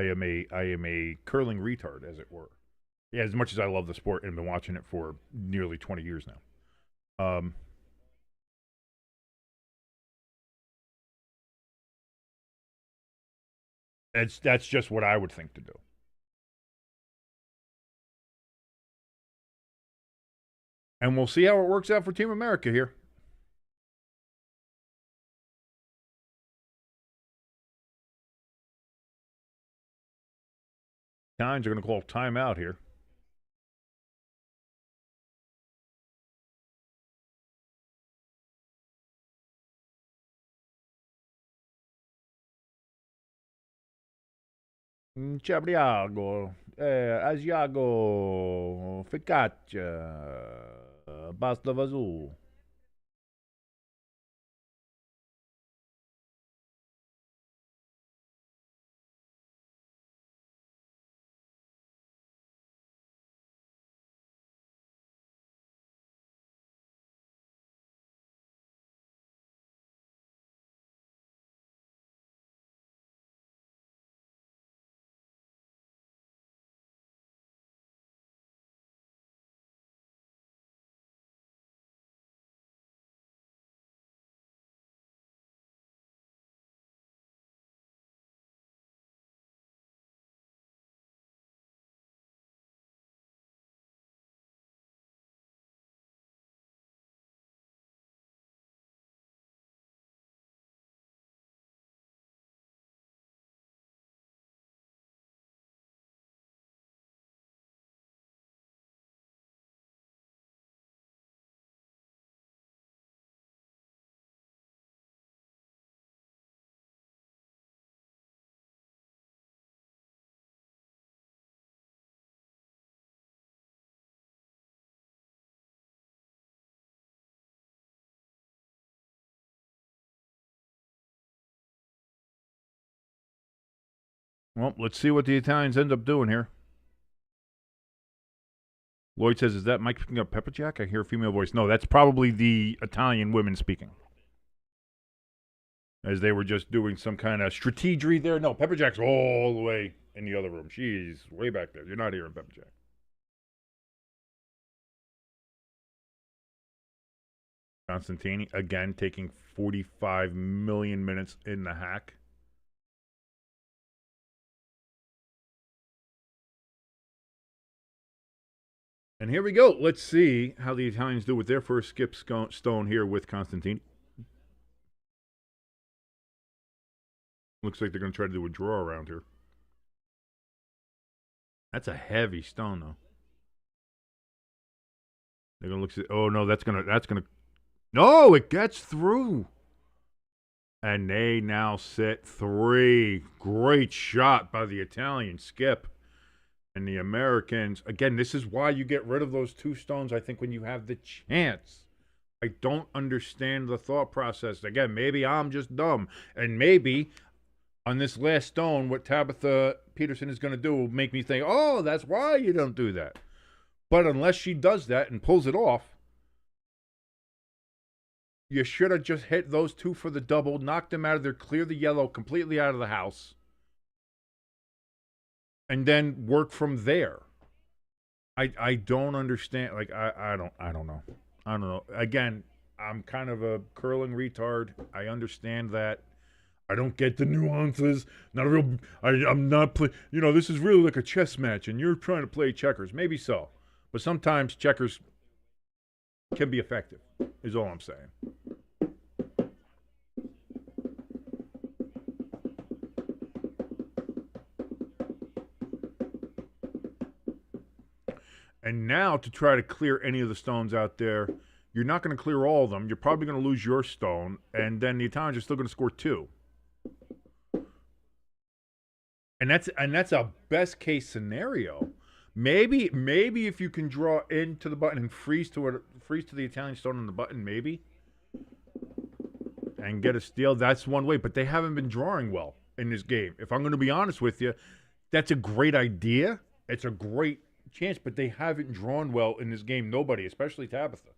A: am a curling retard, as it were. Yeah, as much as I love the sport and been watching it for nearly 20 years now. That's just what I would think to do. And we'll see how it works out for Team America here. Times are going to call timeout here. Ciabriago, Asiago, Focaccia, Pasta Vazù. Well, let's see what the Italians end up doing here. Lloyd says, is that Mike picking up Pepper Jack? I hear a female voice. No, that's probably the Italian women speaking. As they were just doing some kind of strategery there. No, Pepper Jack's all the way in the other room. She's way back there. You're not hearing Pepper Jack. Constantini, again, taking 45 million minutes in the hack. And here we go. Let's see how the Italians do with their first skip stone here with Constantini. Looks like they're going to try to do a draw around here. That's a heavy stone, though. They're going to look at, oh no, that's going to, no, it gets through. And they now sit 3. Great shot by the Italian skip. And the Americans, again, this is why you get rid of those 2 stones, I think, when you have the chance. I don't understand the thought process. Again, maybe I'm just dumb. And maybe on this last stone, what Tabitha Peterson is going to do will make me think, oh, that's why you don't do that. But unless she does that and pulls it off, you should have just hit those 2 for the double, knocked them out of there, clear the yellow completely out of the house, and then work from there. I don't understand. Like I don't know. Again, I'm kind of a curling retard. I understand that. I don't get the nuances. Not a real. I'm not play. You know, this is really like a chess match, and you're trying to play checkers. Maybe so, but sometimes checkers can be effective. Is all I'm saying. And now to try to clear any of the stones out there, you're not going to clear all of them. You're probably going to lose your stone, and then the Italians are still going to score 2. And that's a best case scenario. Maybe if you can draw into the button and freeze to the Italian stone on the button, maybe, and get a steal. That's one way. But they haven't been drawing well in this game. If I'm going to be honest with you, that's a great idea. It's a great chance, but they haven't drawn well in this game. Nobody, especially Tabitha.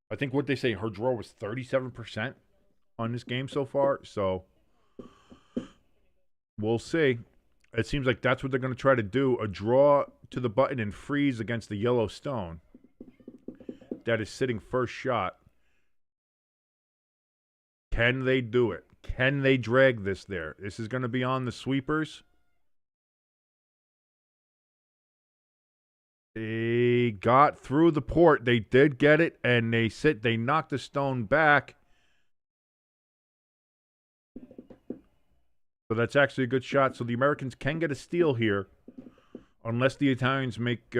A: I think what they say, her draw was 37% on this game so far. So we'll see. It seems like that's what they're going to try to do, a draw to the button and freeze against the yellow stone that is sitting first shot. Can they do it? Can they drag this there? This is going to be on the sweepers. They got through the port. They did get it, and they knocked the stone back. So that's actually a good shot. So the Americans can get a steal here, unless the Italians make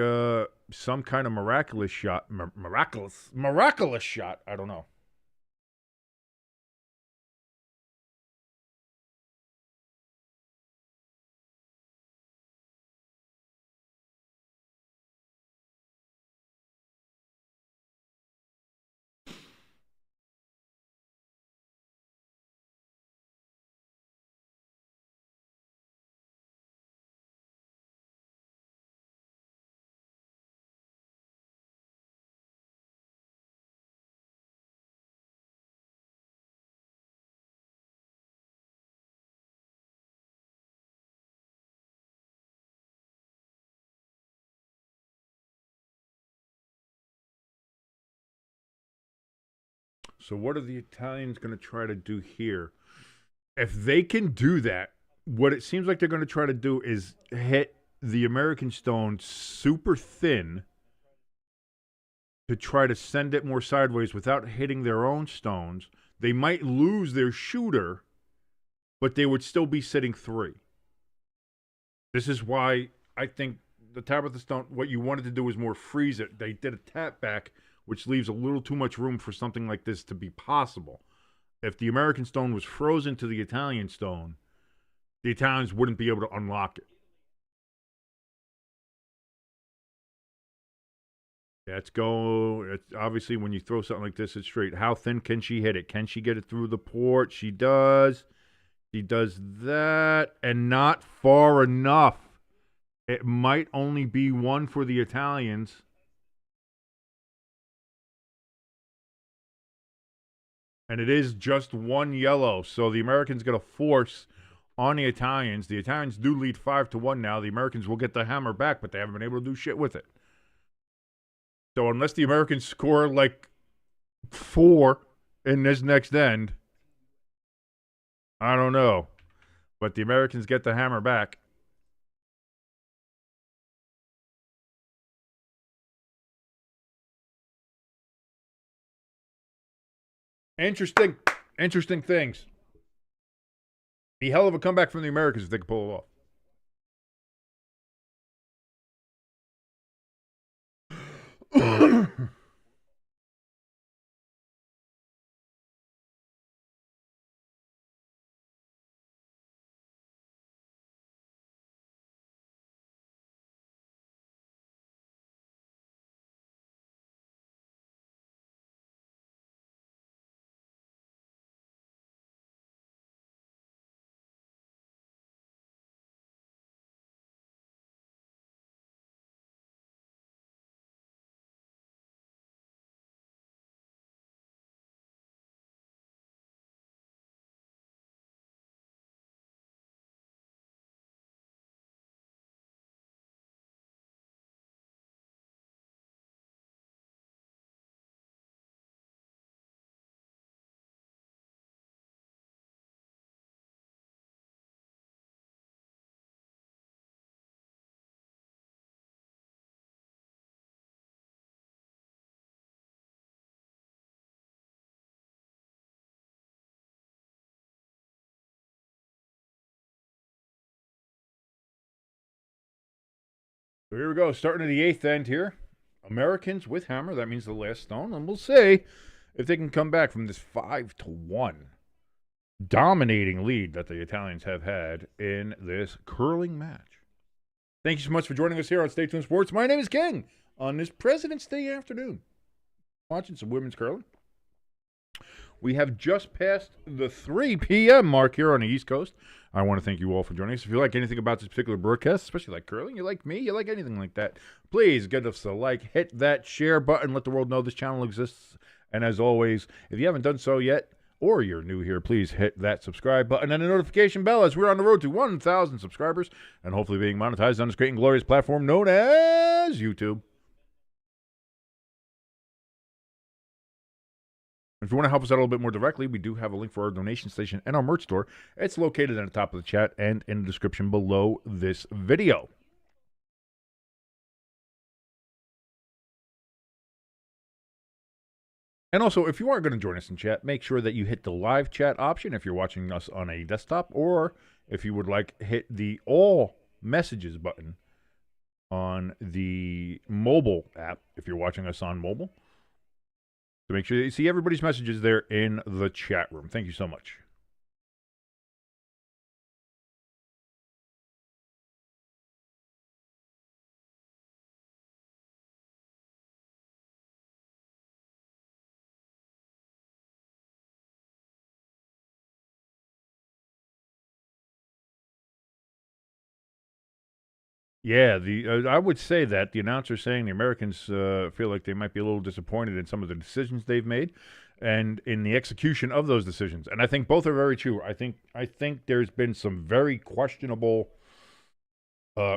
A: some kind of miraculous shot. Miraculous shot. I don't know. So what are the Italians going to try to do here? If they can do that, what it seems like they're going to try to do is hit the American stone super thin to try to send it more sideways without hitting their own stones. They might lose their shooter, but they would still be sitting 3. This is why I think the Tabitha stone, what you wanted to do was more freeze it. They did a tap back, which leaves a little too much room for something like this to be possible. If the American stone was frozen to the Italian stone, the Italians wouldn't be able to unlock it. Let's go. It's obviously, when you throw something like this, it's straight. How thin can she hit it? Can she get it through the port? She does. He does that and not far enough. It might only be one for the Italians. And it is just one yellow. So the Americans get a force on the Italians. The Italians do lead 5-1 now. The Americans will get the hammer back, but they haven't been able to do shit with it. So unless the Americans score like 4 in this next end, I don't know. But the Americans get the hammer back. Interesting things. Be hell of a comeback from the Americans if they can pull it off. So here we go, starting at the 8th end here. Americans with hammer, that means the last stone, and we'll see if they can come back from this 5-1 dominating lead that the Italians have had in this curling match. Thank you so much for joining us here on Stay Tuned Sports. My name is King on this President's Day afternoon. Watching some women's curling. We have just passed the 3 p.m. mark here on the East Coast. I want to thank you all for joining us. If you like anything about this particular broadcast, especially like curling, you like me, you like anything like that, please give us a like, hit that share button, let the world know this channel exists. And as always, if you haven't done so yet, or you're new here, please hit that subscribe button and the notification bell as we're on the road to 1,000 subscribers and hopefully being monetized on this great and glorious platform known as YouTube. If you want to help us out a little bit more directly, we do have a link for our donation station and our merch store. It's located at the top of the chat and in the description below this video. And also, if you are going to join us in chat, make sure that you hit the live chat option if you're watching us on a desktop, or if you would like, hit the all messages button on the mobile app if you're watching us on mobile. So make sure you see everybody's messages there in the chat room. Thank you so much. Yeah, I would say that the announcer's saying the Americans feel like they might be a little disappointed in some of the decisions they've made and in the execution of those decisions. And I think both are very true. I think there's been some very questionable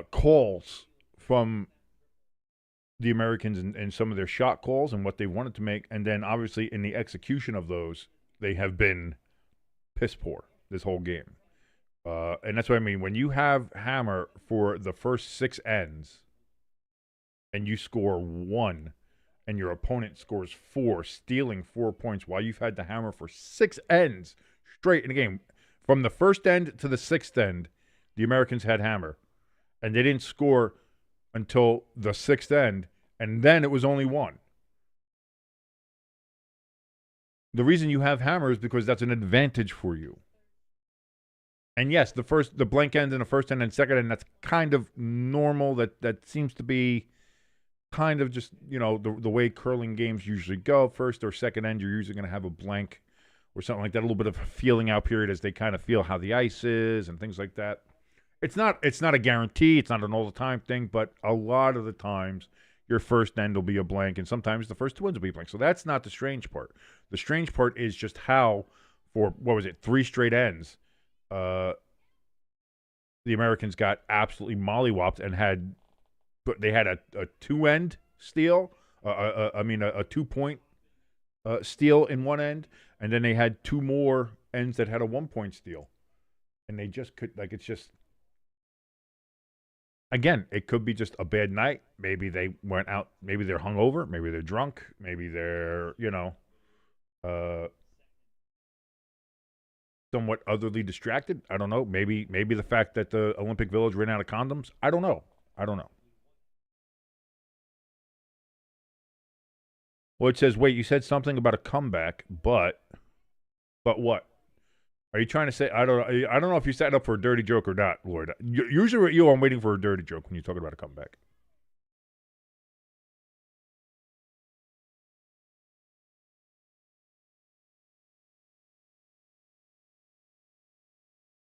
A: calls from the Americans and some of their shot calls and what they wanted to make. And then obviously in the execution of those, they have been piss poor this whole game. And that's what I mean. When you have hammer for the first 6 ends and you score 1 and your opponent scores 4, stealing 4 points while you've had the hammer for 6 ends straight in the game. From the first end to the 6th end, the Americans had hammer. And they didn't score until the 6th end, and then it was only 1. The reason you have hammer is because that's an advantage for you. And yes, the blank end in the first end and second end, that's kind of normal. That seems to be kind of just, the way curling games usually go. First or second end, you're usually going to have a blank or something like that. A little bit of a feeling out period as they kind of feel how the ice is and things like that. It's not a guarantee. It's not an all the time thing, but a lot of the times your first end will be a blank, and sometimes the first two ends will be blank. So that's not the strange part. The strange part is just how, for what was it, 3 straight ends, the Americans got absolutely mollywopped and they had a 2-end steal. I mean a 2-point steal in one end, and then they had 2 more ends that had a 1-point steal, and they just could it's just. Again, it could be just a bad night. Maybe they went out. Maybe they're hungover. Maybe they're drunk. Maybe they're, somewhat otherly distracted. I don't know. Maybe the fact that the Olympic Village ran out of condoms. I don't know. Well, it says, wait, you said something about a comeback, but what? Are you trying to say I don't know if you set up for a dirty joke or not, Lloyd? Usually with you, I'm waiting for a dirty joke when you're talking about a comeback.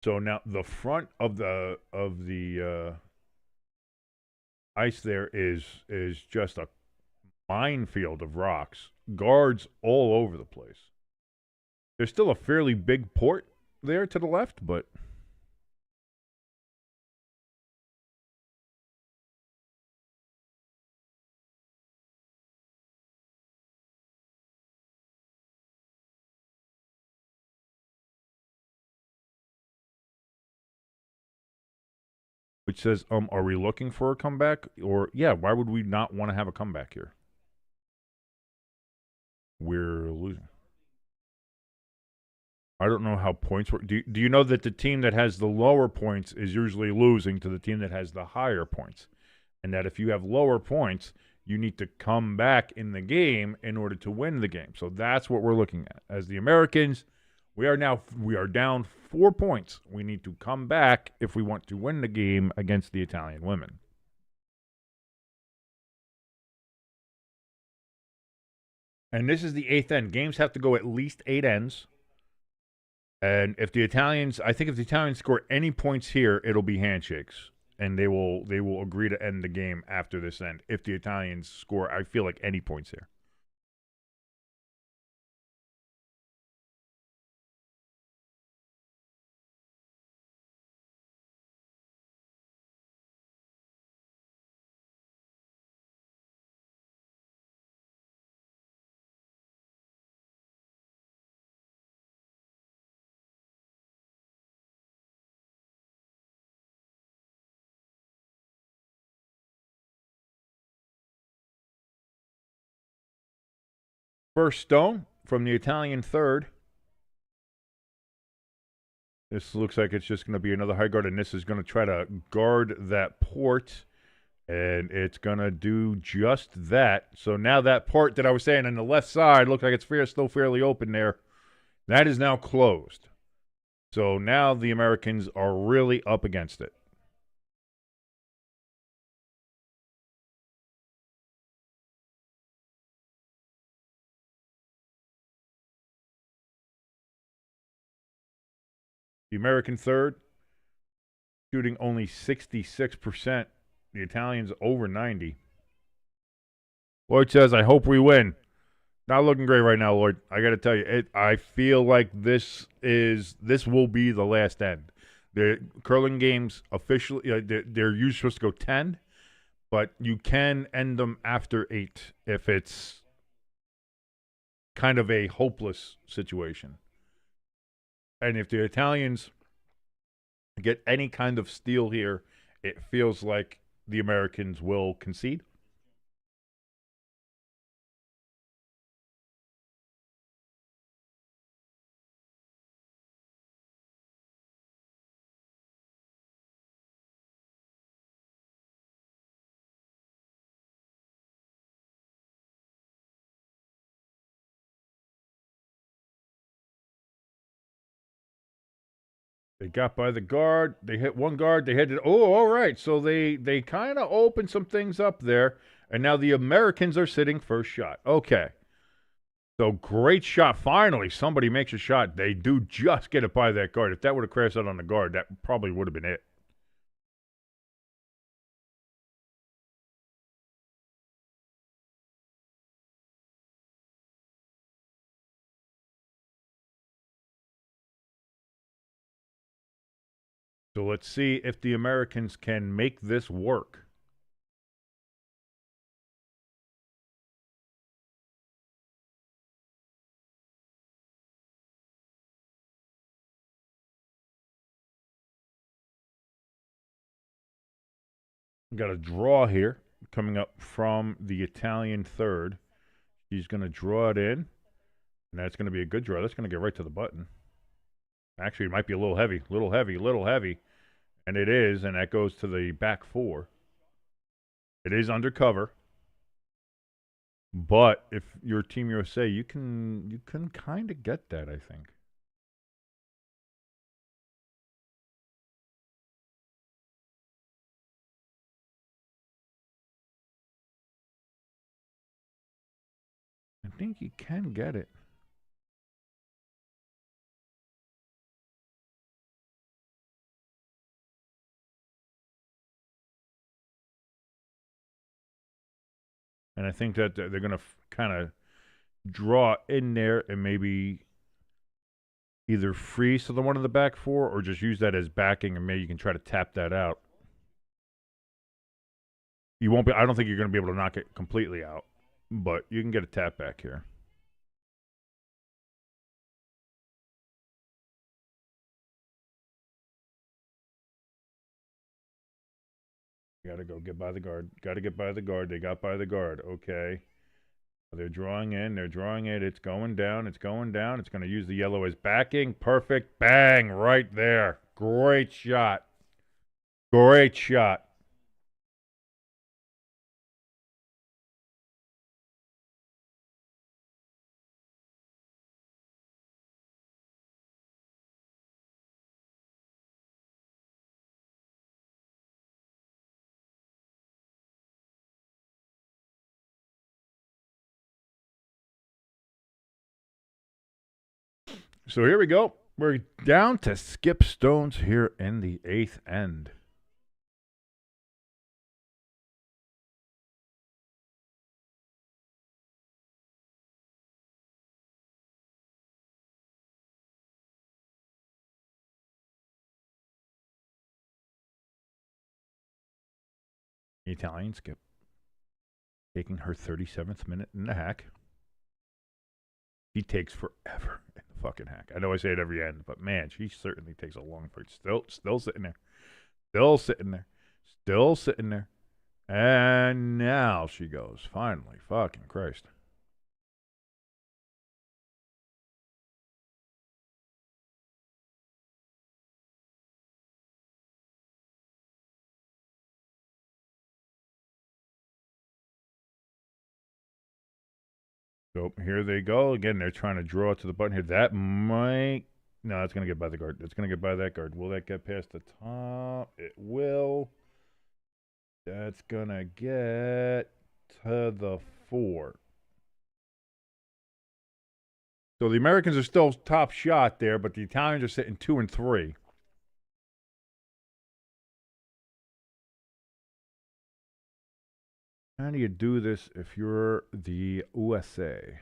A: So now the front of the ice there is just a minefield of rocks, guards all over the place. There's still a fairly big port there to the left, but which says, are we looking for a comeback? Or yeah, why would we not want to have a comeback here? We're losing. I don't know how points work. Do you know that the team that has the lower points is usually losing to the team that has the higher points? And that if you have lower points, you need to come back in the game in order to win the game. So that's what we're looking at. As the Americans, we are down 4 points. We need to come back if we want to win the game against the Italian women. And this is the 8th end. Games have to go at least 8 ends. And if the Italians score any points here, it'll be handshakes, and they will agree to end the game after this end. If the Italians score, I feel like any points here. First stone from the Italian third. This looks like it's just going to be another high guard, and this is going to try to guard that port, and it's going to do just that. So now that port that I was saying on the left side looks like it's still fairly open there. That is now closed. So now the Americans are really up against it. The American third, shooting only 66%. The Italians over 90. Lloyd says, I hope we win. Not looking great right now, Lloyd. I got to tell you, I feel like this will be the last end. The curling games officially, they're usually supposed to go 10, but you can end them after 8 if it's kind of a hopeless situation. And if the Italians get any kind of steal here, it feels like the Americans will concede. They got by the guard. They hit one guard. They hit it. Oh, all right. So they kind of opened some things up there. And now the Americans are sitting first shot. Okay. So great shot. Finally, somebody makes a shot. They do just get it by that guard. If that would have crashed out on the guard, that probably would have been it. So let's see if the Americans can make this work. Got a draw here coming up from the Italian third. He's going to draw it in, and that's going to be a good draw. That's going to get right to the button. Actually, it might be a little heavy, little heavy. And it is, and that goes to the back four. It is undercover. But if you're Team USA, you can kind of get that, I think. I think you can get it. And I think that they're going to kind of draw in there and maybe either freeze to the one in the back four or just use that as backing, and maybe you can try to tap that out. You won't be. I don't think you're going to be able to knock it completely out, but you can get a tap back here. You got to go get by the guard. Got to get by the guard. They got by the guard. Okay. They're drawing in. They're drawing it. It's going down. It's going down. It's going to use the yellow as backing. Perfect. Bang. Right there. Great shot. Great shot. So here we go. We're down to skip stones here in the eighth end. The Italian skip. Taking her 37th minute in the hack. He takes forever in the fucking hack. I know I say it every end, but man, she certainly takes a long time. Still sitting there. Still sitting there. Still sitting there. And now she goes. Finally. Fucking Christ. So here they go. Again, they're trying to draw to the button here. That might... No, it's going to get by the guard. It's going to get by that guard. Will that get past the top? It will. That's going to get to the 4. So the Americans are still top shot there, but the Italians are sitting 2 and 3. How do you do this if you're the USA?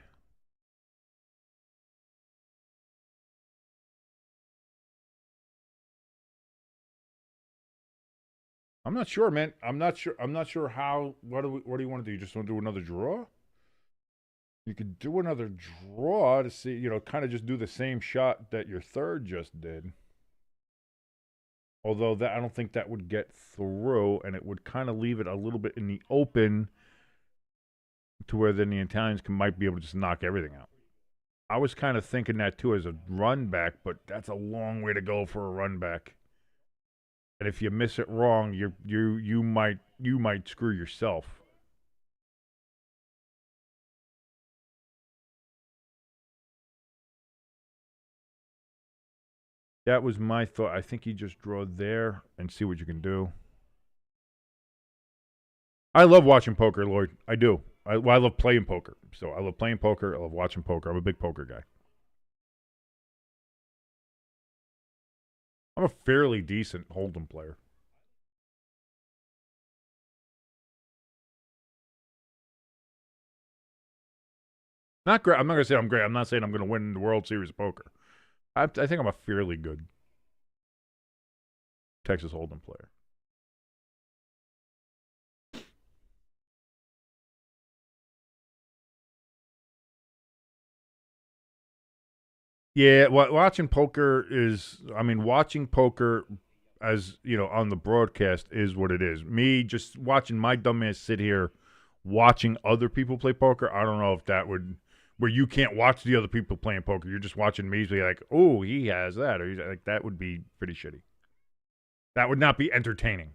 A: I'm not sure, man. I'm not sure how. What do you want to do? You just want to do another draw? You could do another draw to see, kind of just do the same shot that your third just did. Although that I don't think that would get through, and it would kind of leave it a little bit in the open to where then the Italians might be able to just knock everything out. I was kind of thinking that too as a run back, but that's a long way to go for a run back. And if you miss it wrong, you might screw yourself. That was my thought. I think you just draw there and see what you can do. I love watching poker, Lloyd. I do. I love playing poker. So I love playing poker. I love watching poker. I'm a big poker guy. I'm a fairly decent Hold'em player. Not great. I'm not gonna say I'm great. I'm not saying I'm gonna win the World Series of poker. I think I'm a fairly good Texas Hold'em player. Yeah, watching poker is. I mean, watching poker as on the broadcast is what it is. Me just watching my dumbass sit here watching other people play poker. I don't know if that would where you can't watch the other people playing poker. You're just watching me be like, oh, he has that, or he's like that would be pretty shitty. That would not be entertaining.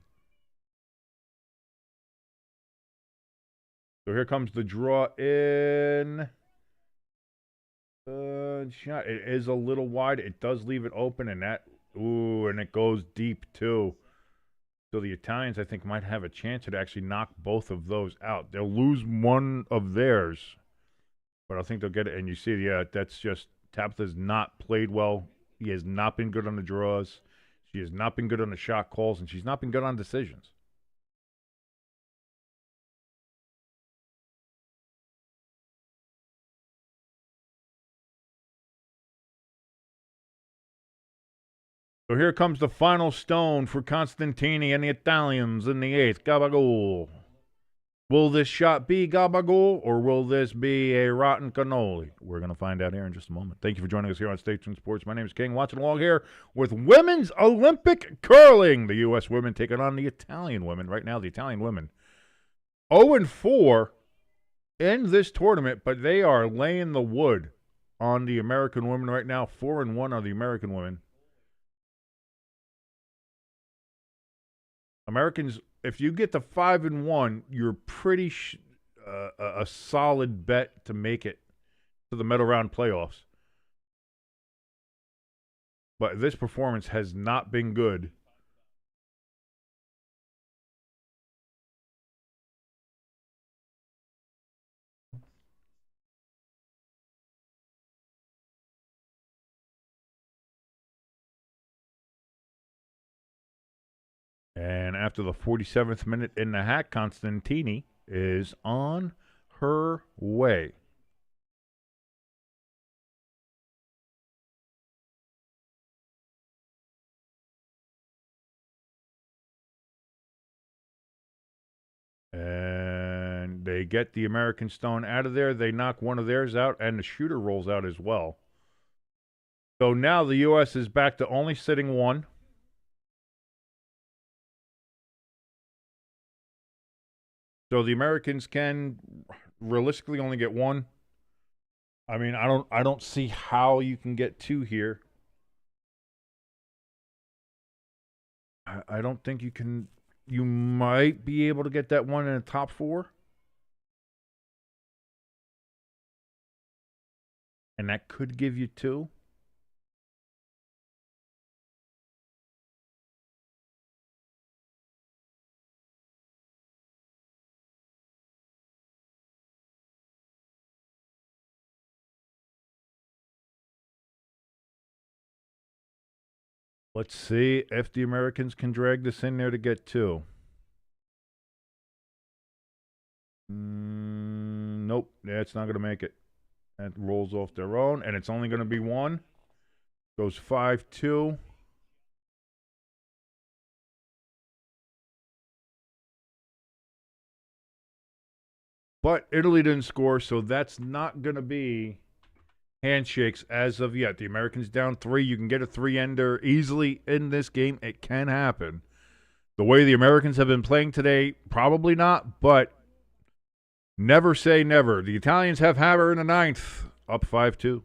A: So here comes the draw in. Shot. It is a little wide. It does leave it open, and and it goes deep too. So the Italians, I think, might have a chance to actually knock both of those out. They'll lose one of theirs, but I think they'll get it. And you see, yeah, that's just Tabitha's not played well. He has not been good on the draws. She has not been good on the shot calls, and she's not been good on decisions. So here comes the final stone for Constantini and the Italians in the eighth. Gabagool. Will this shot be gabagool, or will this be a rotten cannoli? We're going to find out here in just a moment. Thank you for joining us here on Stay Tuned Sports. My name is King. Watching along here with women's Olympic curling. The U.S. women taking on the Italian women. Right now, the Italian women 0-4 in this tournament, but they are laying the wood on the American women right now. 4-1 are the American women. Americans, if you get to 5-1, you're pretty a solid bet to make it to the middle round playoffs. But this performance has not been good. And after the 47th minute in the hat, Constantini is on her way. And they get the American stone out of there. They knock one of theirs out, and the shooter rolls out as well. So now the U.S. is back to only sitting one. So the Americans can realistically only get one. I mean, I don't see how you can get two here. I don't think you can. You might be able to get that one in the top four. And that could give you two. Let's see if the Americans can drag this in there to get two. Nope, that's not going to make it. That rolls off their own, and it's only going to be one. Goes 5-2. But Italy didn't score, so that's not going to be handshakes as of yet. The Americans down 3. You can get a 3-ender easily in this game. It can happen. The way the Americans have been playing today, probably not, but never say never. The Italians have hammer in the 9th, up 5-2.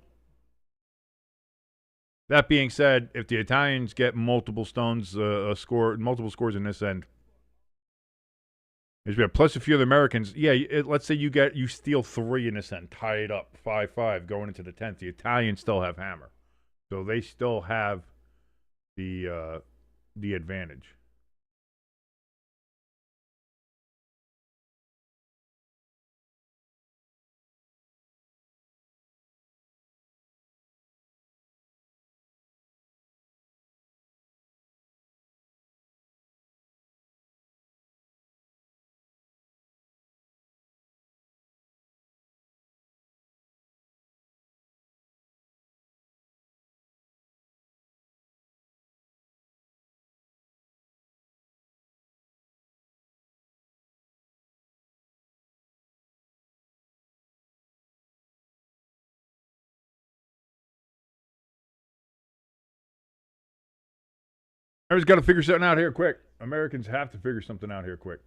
A: That being said, if the Italians get multiple stones, multiple scores in this end, plus a few of the Americans. Yeah, let's say you steal 3 in this end, tie it up 5-5 going into the 10th. The Italians still have hammer, so they still have the advantage. Everyone's got to figure something out here quick. Americans have to figure something out here quick.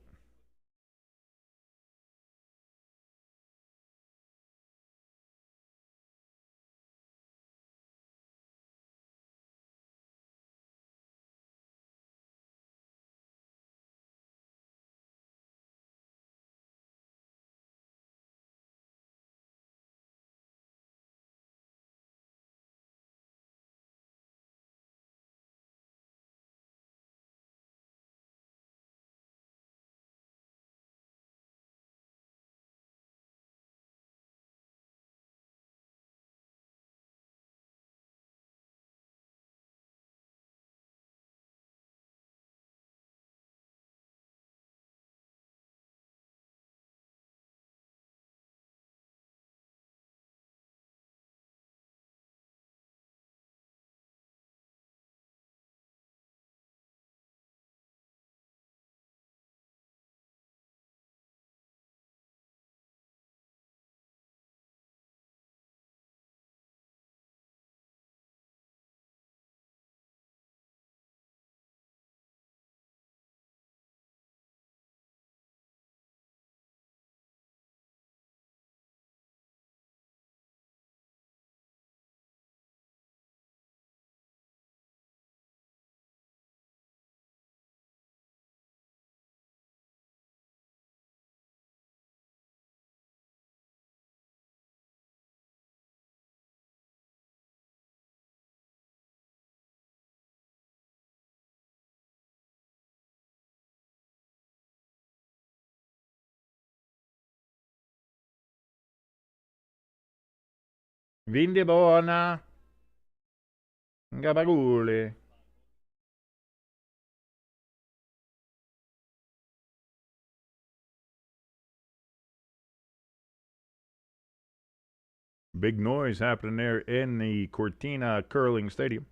A: Vinde buona. Gabagule. Big noise happening there in the Cortina Curling Stadium.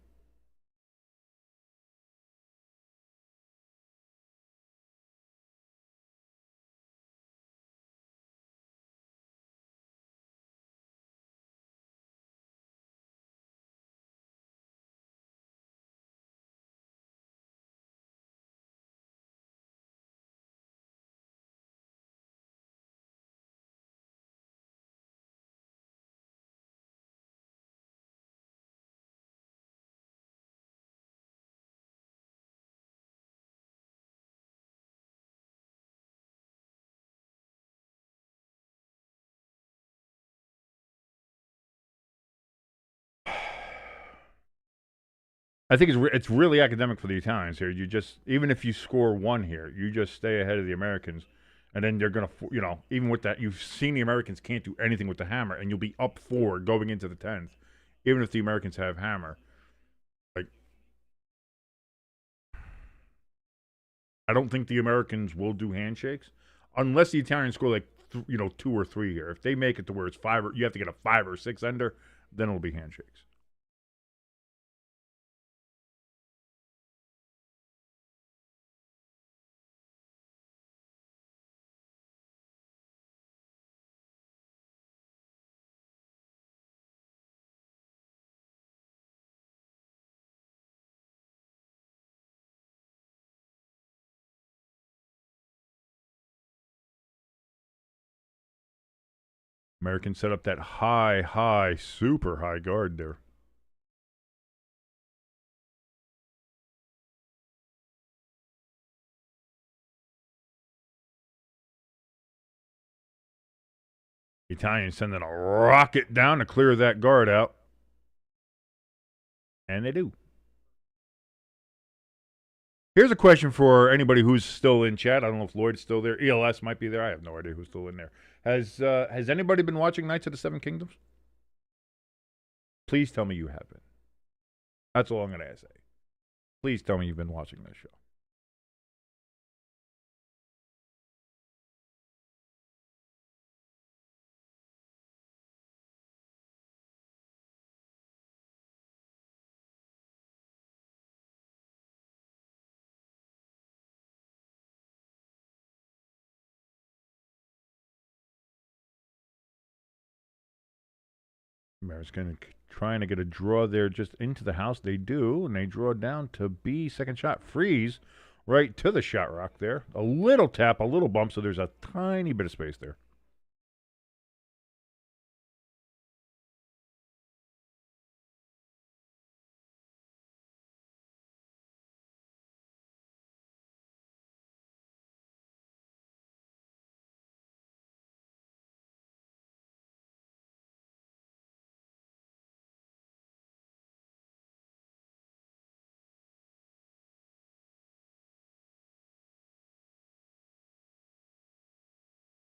A: I think it's really academic for the Italians here. You just even if you score one here, you just stay ahead of the Americans, and then they're gonna even with that you've seen the Americans can't do anything with the hammer, and you'll be up 4 going into the 10th, even if the Americans have hammer. Like I don't think the Americans will do handshakes unless the Italians score like 2 or 3 here. If they make it to where it's 5 or you have to get a 5 or 6 ender, then it'll be handshakes. Americans set up that high, super high guard there. Italians sending a rocket down to clear that guard out. And they do. Here's a question for anybody who's still in chat. I don't know if Lloyd's still there. ELS might be there. I have no idea who's still in there. Has anybody been watching Knights of the Seven Kingdoms? Please tell me you have been. That's all I'm going to say. Please tell me you've been watching this show. America's trying to get a draw there just into the house. They do, and they draw down to B. Second shot, freeze right to the shot rock there. A little tap, a little bump, so there's a tiny bit of space there.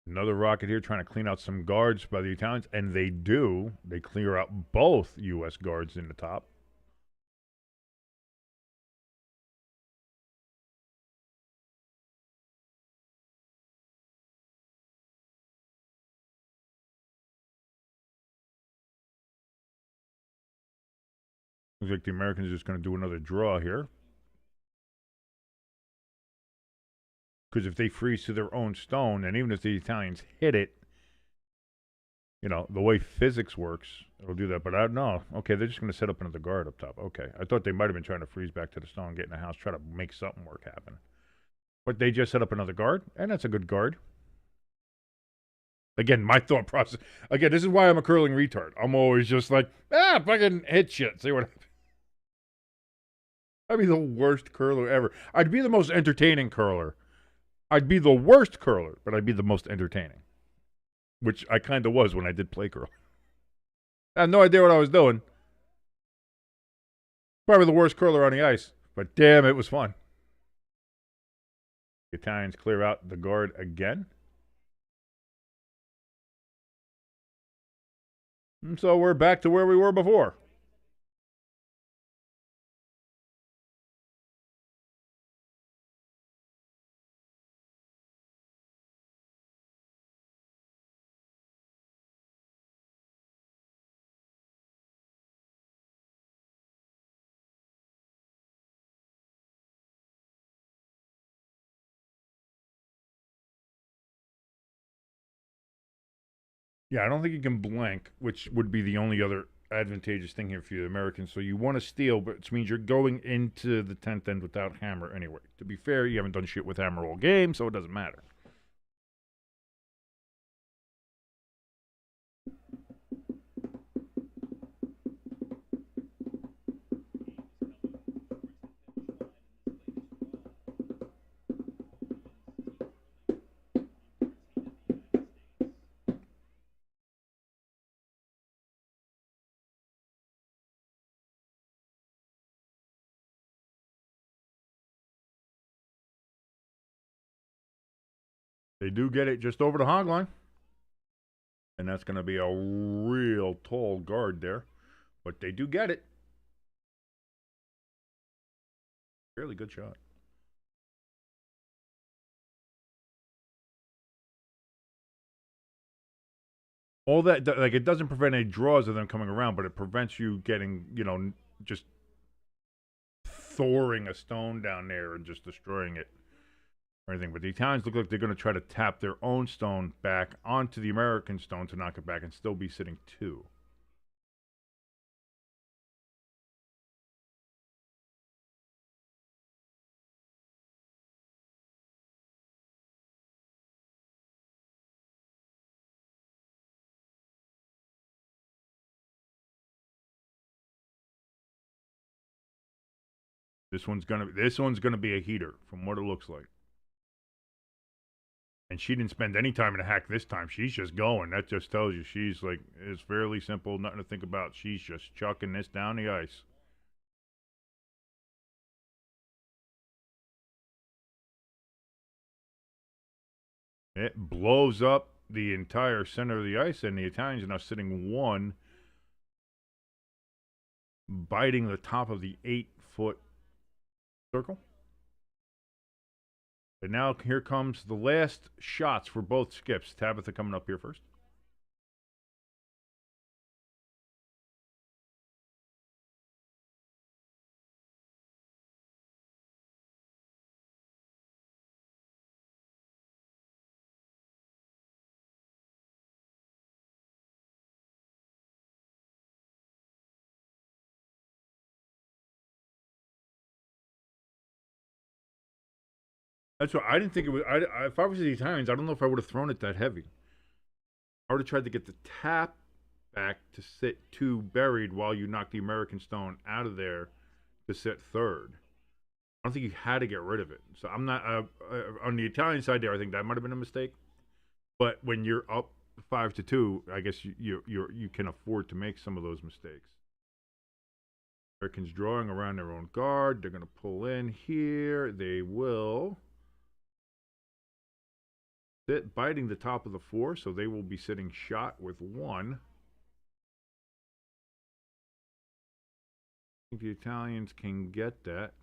A: Another rocket here trying to clean out some guards by the Italians, and they do. They clear out both U.S. guards in the top. Looks like the Americans are just going to do another draw here. Because if they freeze to their own stone, and even if the Italians hit it, you know, the way physics works, it'll do that. But I don't know. Okay, they're just going to set up another guard up top. Okay. I thought they might have been trying to freeze back to the stone, get in the house, try to make something work happen. But they just set up another guard, and that's a good guard. Again, my thought process. Again, this is why I'm a curling retard. I'm always just like, fucking hit shit. See what happens. I'd be the worst curler ever. I'd be the most entertaining curler. I'd be the worst curler, but I'd be the most entertaining. Which I kind of was when I did play curl. I had no idea what I was doing. Probably the worst curler on the ice, but damn, it was fun. The Italians clear out the guard again. And so we're back to where we were before. Yeah, I don't think you can blank, which would be the only other advantageous thing here for you Americans. So you want to steal, but which means you're going into the 10th end without hammer anyway. To be fair, you haven't done shit with hammer all game, so it doesn't matter. They do get it just over the hog line. And that's going to be a real tall guard there. But they do get it. Fairly good shot. All that, like, it doesn't prevent any draws of them coming around, but it prevents you getting, you know, just thoring a stone down there and just destroying it or anything. But the Italians look like they're going to try to tap their own stone back onto the American stone to knock it back and still be sitting two. This one's gonna be a heater from what it looks like. And she didn't spend any time in a hack this time. She's just going. That just tells you she's like, it's fairly simple, nothing to think about. She's just chucking this down the ice. It blows up the entire center of the ice, and the Italians are now sitting one, biting the top of the 8-foot circle. And now here comes the last shots for both skips. Tabitha coming up here first. That's what I didn't think it was. If I was the Italians, I don't know if I would have thrown it that heavy. I would have tried to get the tap back to sit two buried while you knock the American stone out of there to sit third. I don't think you had to get rid of it. So I'm not on the Italian side there. I think that might have been a mistake. But when you're up 5-2, I guess you can afford to make some of those mistakes. Americans drawing around their own guard. They're going to pull in here. They will sit, biting the top of the 4, so they will be sitting shot with 1. I think the Italians can get that.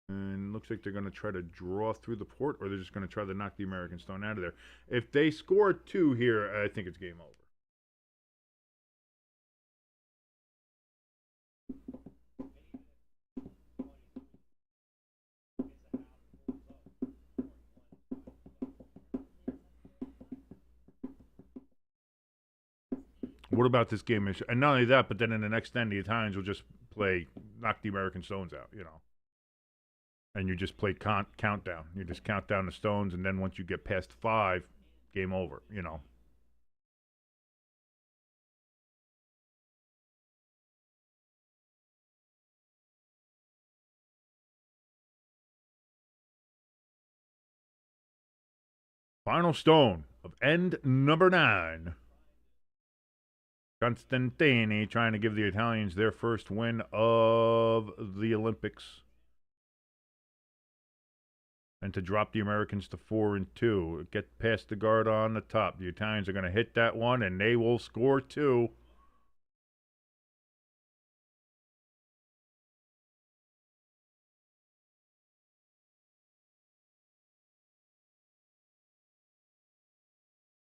A: And looks like they're going to try to draw through the port, or they're just going to try to knock the American stone out of there. If they score 2 here, I think it's game over. What about this game? And not only that, but then in the next end, the Italians will just play knock the American stones out, you know. And you just play countdown. You just count down the stones, and then once you get past 5, game over, you know. Final stone of end number 9. Constantini trying to give the Italians their first win of the Olympics. And to drop the Americans to 4-2. Get past the guard on the top. The Italians are going to hit that one, and they will score 2.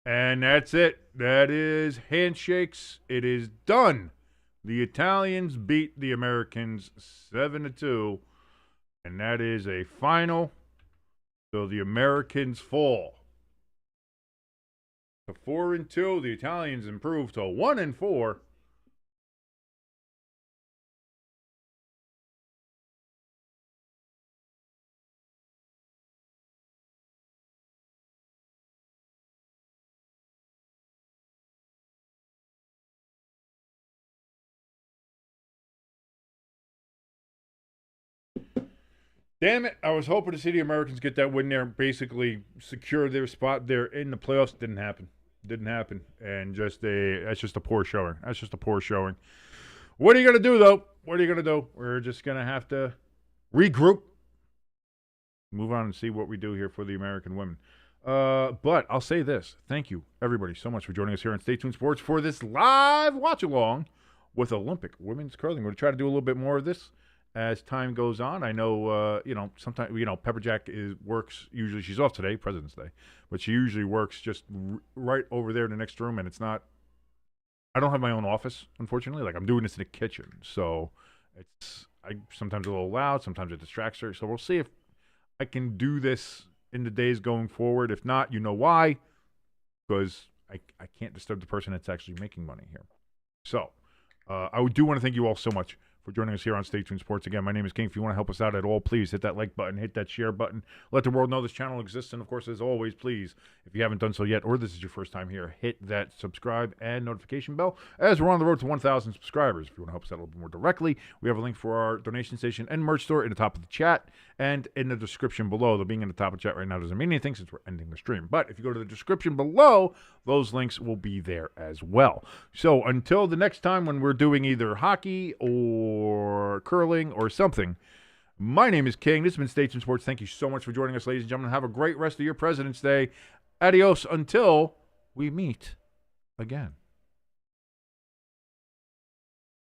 A: And that's it. That is handshakes. It is done. The Italians beat the Americans 7-2. And that is a final. So the Americans fall to 4-2. The Italians improve to 1-4. Damn it, I was hoping to see the Americans get that win there and basically secure their spot there in the playoffs. Didn't happen. And that's just a poor showing. What are you going to do, though? We're just going to have to regroup, move on and see what we do here for the American women. But I'll say this. Thank you, everybody, so much for joining us here on Stay Tuned Sports for this live watch-along with Olympic women's curling. We're going to try to do a little bit more of this as time goes on. I know, sometimes, Pepperjack works, usually she's off today, President's Day, but she usually works just right over there in the next room, and it's not, I don't have my own office, unfortunately. Like, I'm doing this in the kitchen, so it's sometimes a little loud, sometimes it distracts her, so we'll see if I can do this in the days going forward. If not, you know why, because I can't disturb the person that's actually making money here. So, I do want to thank you all so much for joining us here on Stay Tuned Sports. Again, my name is King. If you want to help us out at all, please hit that like button, hit that share button. Let the world know this channel exists. And, of course, as always, please, if you haven't done so yet or this is your first time here, hit that subscribe and notification bell as we're on the road to 1,000 subscribers. If you want to help us out a little bit more directly, we have a link for our donation station and merch store in the top of the chat and in the description below. The being in the top of the chat right now doesn't mean anything since we're ending the stream. But if you go to the description below, those links will be there as well. So until the next time when we're doing either hockey or curling or something, my name is King. This has been Stay Tuned Sports. Thank you so much for joining us, ladies and gentlemen. Have a great rest of your President's Day. Adios until we meet again.